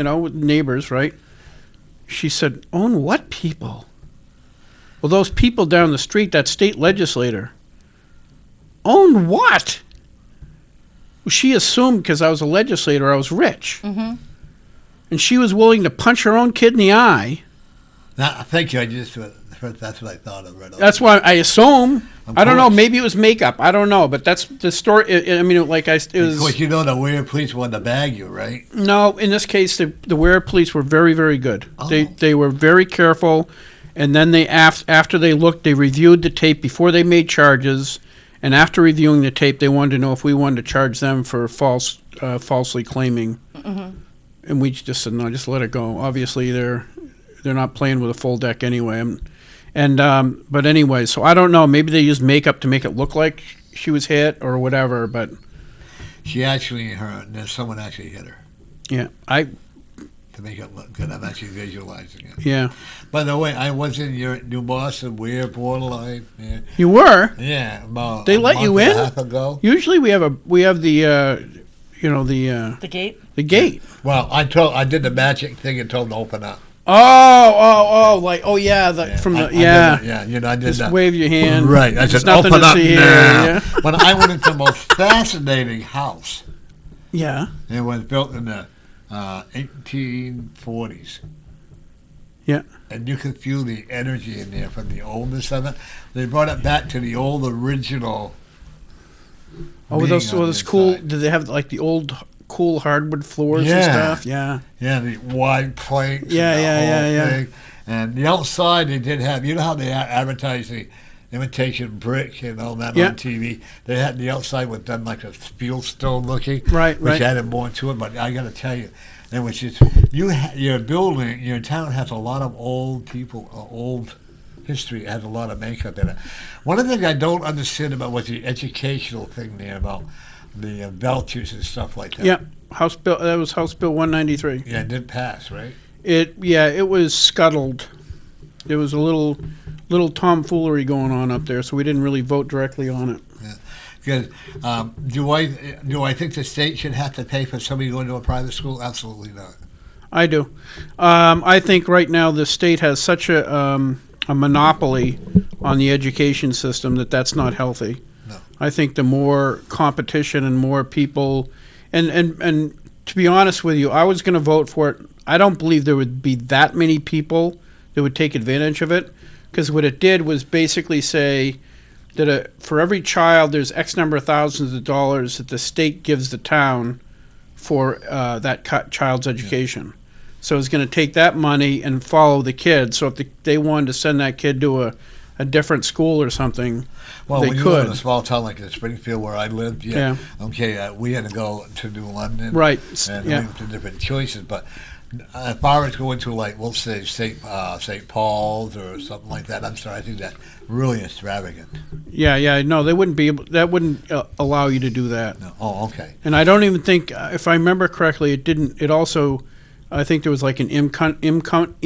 neighbors, right? She said, "Own what people?" Well, those people down the street, that state legislator. Own what? Well, she assumed because I was a legislator, I was rich. Mm-hmm. And she was willing to punch her own kid in the eye. Now, thank you. That's what I thought of. Right. That's why I assume. Of I don't know. course. Maybe it was makeup. I don't know. But that's the story. It was. Of course, the Ware police wanted to bag you, right? No, in this case, the Ware police were very, very good. Oh. They were very careful, and then after they looked, they reviewed the tape before they made charges, and after reviewing the tape, they wanted to know if we wanted to charge them for falsely claiming, and we just said no, just let it go. Obviously, they're not playing with a full deck anyway, but anyway, so I don't know. Maybe they used makeup to make it look like she was hit or whatever, but someone actually hit her. Yeah, to make it look good. I'm actually visualizing it. Yeah. By the way, I was in your New Boston Ware borderline. Yeah. You were? Yeah. About They let you in? a half ago. Usually we have the The gate? the gate. Well, I did the magic thing and told them to open up. Oh, yeah, from the, I did it, I did Just that. wave your hand. Right. I There's said, nothing open to up see now. here. But I went into the most fascinating house. Yeah. It was built in the 1840s. Yeah. And you could feel the energy in there from the oldness of it. They brought it back to the old original. Oh, were those cool? Did they have like the old cool hardwood floors and stuff? Yeah. Yeah, the wide planks. Yeah, and the yeah. whole thing. And the outside, they did have, how they advertise the imitation brick and all that on TV? They had the outside was done like a fieldstone looking. Right. Which added more to it. But I got to tell you, it was just, your building, your town has a lot of old people, old history. It has a lot of makeup in it. One of the things I don't understand about was the educational thing there about the vouchers and stuff like that. Yeah, House Bill. That was House Bill 193. Yeah, it didn't pass, right? It was scuttled. There was a little tomfoolery going on up there, so we didn't really vote directly on it. Because do I think the state should have to pay for somebody going to a private school? Absolutely not. I do. I think right now the state has such a monopoly on the education system that's not healthy. No. I think the more competition and more people, and to be honest with you, I was going to vote for it. I don't believe there would be that many people that would take advantage of it, because what it did was basically say that for every child, there's X number of thousands of dollars that the state gives the town for that child's education. So it's going to take that money and follow the kid. So if they wanted to send that kid to a different school or something, well, they when you could. live in a small town like in Springfield where I lived, okay, we had to go to New London, Right, and yeah. we went to different choices. But as far as going to, like, we'll say St. Paul's or something like that, I'm sorry, I think that's really extravagant. Yeah, no, they wouldn't be able. That wouldn't allow you to do that. No. Oh, okay. And I don't even think, if I remember correctly, it didn't. It also, I think there was like an income bracket.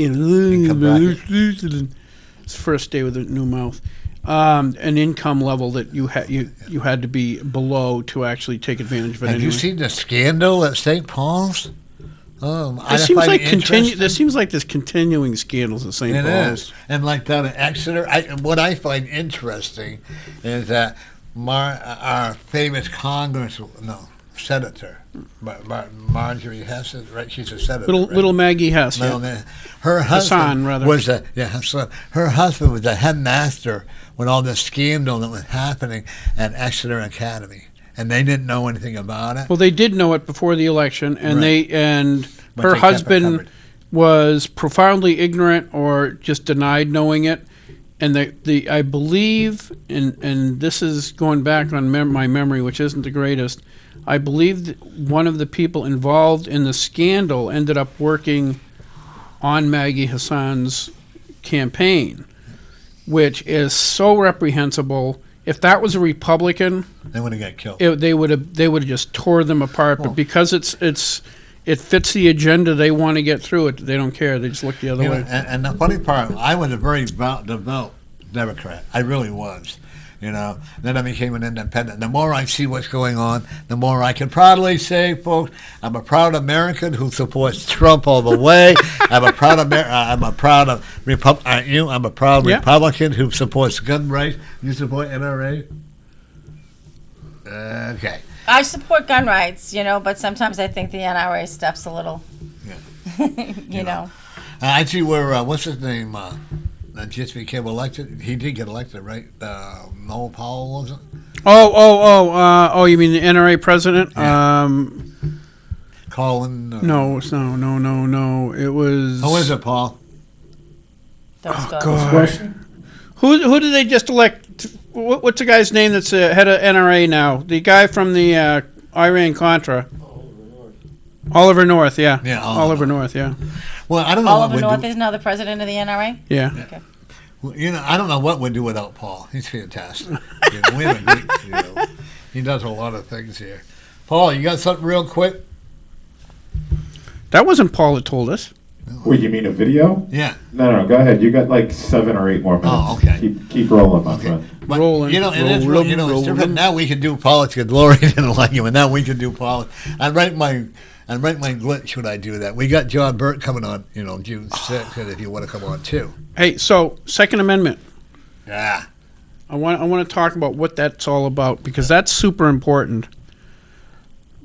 It's first day with a new mouth. An income level that you had to be below to actually take advantage of it. Have you seen the scandal at St. Paul's? It seems like there seems like there's continuing scandals at St. It Paul's. is. And like down in Exeter, what I find interesting is that our famous senator, Marjorie Hess, right? She's a senator. Little Maggie Hess. No, Yeah. her husband Hassan, rather. was her husband was the headmaster when all this scandal that was happening at Exeter Academy, and they didn't know anything about it. Well, they did know it before the election, and Right. But her they kept it husband covered. was profoundly ignorant or just denied knowing it. And I believe, and this is going back on my memory, which isn't the greatest. I believe that one of the people involved in the scandal ended up working on Maggie Hassan's campaign, which is so reprehensible. If that was a Republican, They would have got killed. they would have just tore them apart. But because it fits the agenda they want to get through it, they don't care. They just look the other You know, way. and the funny part, I was a very devout Democrat. I really was. Then I became an independent. The more I see what's going on, the more I can proudly say, folks, I'm a proud American who supports Trump all the way. I'm a proud Republican who supports gun rights. You support NRA? Okay. I support gun rights, but sometimes I think the NRA stuff's a little, you know. I see where what's his name? Just became elected. He did get elected, right? Noel Powell, was it? Oh! You mean the NRA president? Yeah. Colin? No. It was. Who is it, Paul? God. Who did they just elect? What's the guy's name that's head of NRA now? The guy from the Iran Contra. Oliver North, yeah. Yeah, Oliver North, yeah. Well, I don't know. Oliver North is now the president of the NRA? Yeah. Okay. Well, I don't know what we'd do without Paul. He's fantastic. We have a great, he does a lot of things here. Paul, you got something real quick? That wasn't Paul that told us. Wait, you mean a video? Yeah. No, go ahead. You got like 7 or 8 more minutes. Oh, okay. Keep rolling, my Okay. friend. But, Rolling, it is rolling, it's different. rolling. Now we can do politics. Lori didn't like it, but now we can do politics. I'd write my glitch when I do that. We got John Burt coming on, June 6th, and if you want to come on too. Hey, so Second Amendment. Yeah. I want to talk about what that's all about, because that's super important.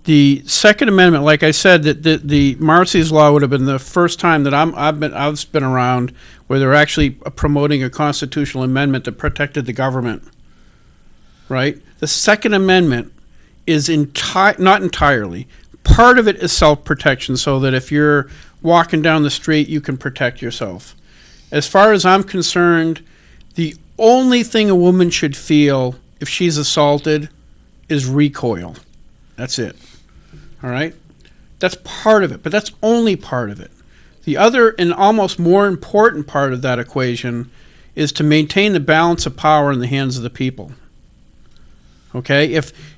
The Second Amendment, like I said, that the Marcy's Law would have been the first time that I've been around where they're actually promoting a constitutional amendment that protected the government. Right? The Second Amendment is not entirely. Part of it is self-protection, so that if you're walking down the street, you can protect yourself. As far as I'm concerned, the only thing a woman should feel if she's assaulted is recoil. That's it. All right? That's part of it, but that's only part of it. The other and almost more important part of that equation is to maintain the balance of power in the hands of the people. Okay?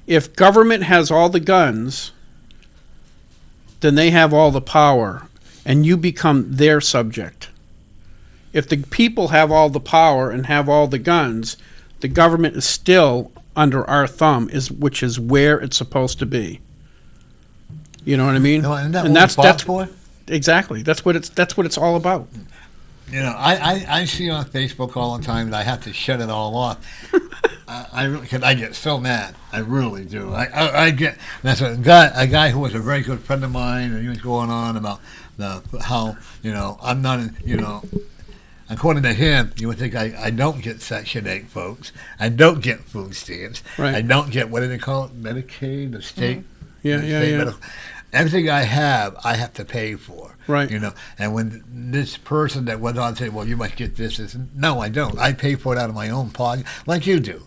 If government has all the guns, then they have all the power, and you become their subject. If the people have all the power and have all the guns, the government is still under our thumb, which is where it's supposed to be. You know what I mean? No, isn't that what we fought for? Exactly. That's what it's all about. You know, I see on Facebook all the time that I have to shut it all off. I get so mad. I really do. I get. That's a guy who was a very good friend of mine, and he was going on about how I'm not according to him, you would think I don't get Section 8, folks. I don't get food stamps. Right. I don't get, what do they call it, Medicaid, the state. Yeah, the yeah, state yeah. medical. Everything I have to pay for. Right. And when this person that went on to say, well, you must get this, no, I don't. I pay for it out of my own pocket, like you do,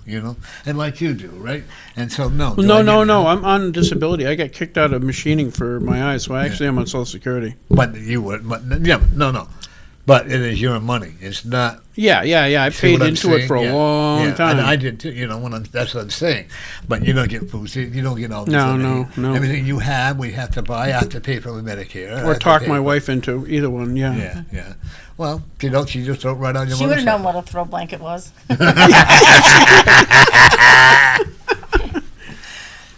and like you do, right? And so, no. No. I'm on disability. I got kicked out of machining for my eyes, so actually I'm on Social Security. But you would, no. But it is your money. It's not. Yeah. I paid into it for a long time. And I did too. That's what I'm saying. But you don't get food. You don't get all this. No. Everything you have, we have to buy. I have to pay for the Medicare. Or talk my wife into either one. Yeah. Yeah. Well, she just don't write on your. She would have known what a throw blanket was.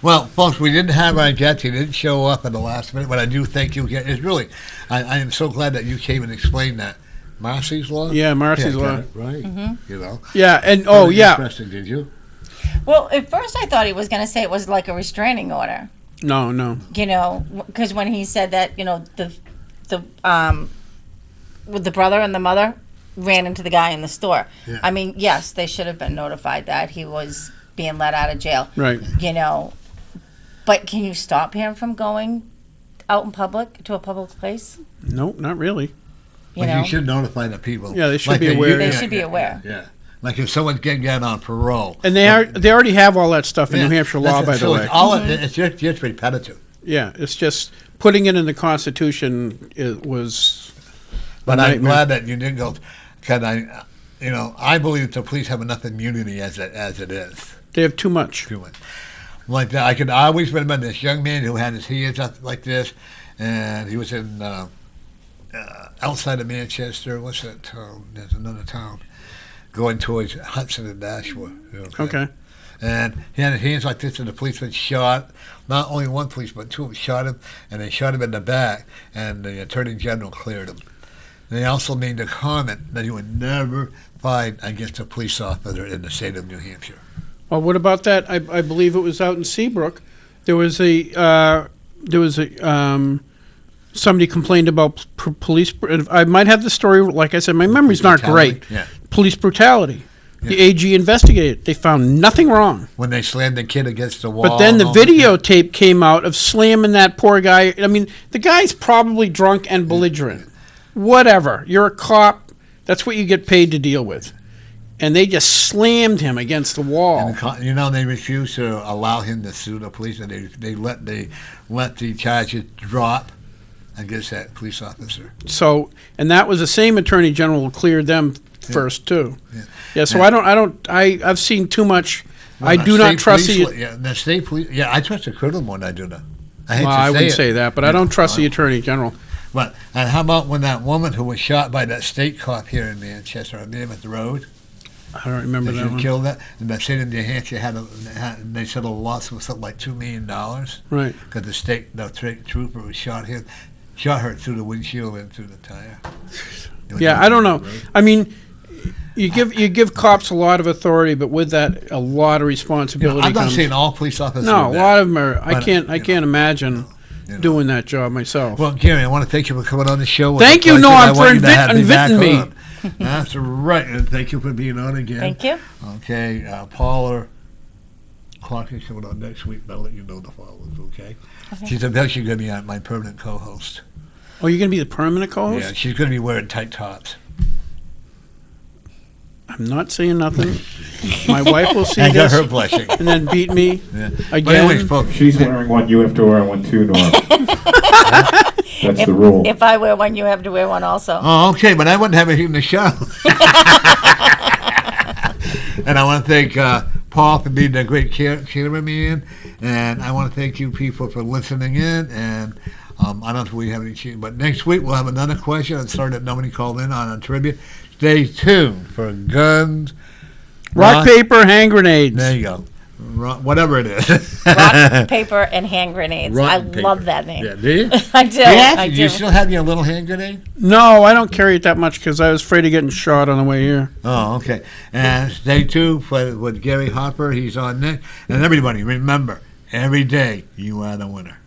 Well, folks, we didn't have our guest. He didn't show up at the last minute, but I do think you get. It's really, I am so glad that you came and explained that. Marcy's Law? Yeah, Marcy's Law. Right. Mm-hmm. Yeah, and Interesting, did you? Well, at first I thought he was going to say it was like a restraining order. No. Because when he said that, with the brother and the mother ran into the guy in the store. Yeah. I mean, yes, they should have been notified that he was being let out of jail. Right. But can you stop him from going out in public to a public place? No, not really. You should notify the people. Yeah, they should be aware. They should be aware. Yeah. Like if someone's getting out on parole. And they already have all that stuff in New Hampshire law, by the way. It's just repetitive. Yeah, it's just putting it in the Constitution. It was. But I'm glad that you didn't go, because I believe the police have enough immunity as it is. They have too much. Like that, I can always remember this young man who had his hands up like this, and he was in outside of Manchester. What's that town? There's another town going towards Hudson and Nashua. Okay. And he had his hands like this, and the policeman shot. Not only one policeman, two of them shot him, and they shot him in the back. And the Attorney General cleared him. They also made the comment that he would never fight against a police officer in the state of New Hampshire. Well, what about that? I believe it was out in Seabrook. There was somebody complained about police. I might have the story. Like I said, my memory's not great. Yeah. Police brutality. Yeah. The AG investigated. They found nothing wrong. When they slammed the kid against the wall. But then the videotape came out of slamming that poor guy. I mean, the guy's probably drunk and belligerent. Whatever. You're a cop. That's what you get paid to deal with. And they just slammed him against the wall. And they refused to allow him to sue the police, and they let the charges drop against that police officer. So, and that was the same Attorney General who cleared them first too. Yeah. So I've seen too much. I do not trust the state police. Yeah, I trust the criminal more than I do the. I wouldn't say that, but I don't trust the Attorney General. But and how about when that woman who was shot by that state cop here in Manchester on Mammoth Road? I don't remember that one. Killed that, and the state of New Hampshire they settled a lawsuit with something like $2 million. Right. Because the state trooper who shot her through the windshield and through the tire. Yeah, I don't know. I mean, you give cops a lot of authority, but with that, a lot of responsibility. I'm not saying all police officers. No, a lot of them are. I can't imagine doing that job myself. Well, Gary, I want to thank you for coming on the show. Thank you, Norm, for inviting me. That's right, and thank you for being on again. Thank you. Okay, Paula Clark is coming on next week, but I'll let you know the followers, okay? She's eventually going to be my permanent co-host. Oh, you're going to be the permanent co-host? Yeah, she's going to be wearing tight tops. I'm not saying nothing. My wife will see I got this her blushing. and then beat me again. But anyways, folks, she's wearing one, you have to wear one too, Norm. That's the rule. If I wear one, you have to wear one also. Oh, okay, but I wouldn't have it in the show. And I want to thank Paul for being a great cameraman, and I want to thank you people for listening in. And I don't know if we have any change, but next week we'll have another question. I'm sorry that nobody called in on a trivia. Stay tuned for guns, Rock, paper, hand grenades. There you go. Whatever it is. Rock, paper, and hand grenades. Rock I and paper. love that name. Yeah, do you? I do. Yeah, I do do. you still have your little hand grenade? No, I don't carry it that much because I was afraid of getting shot on the way here. Oh, okay. And stay tuned for with Gary Hopper. He's on next. And everybody, remember, every day you are the winner.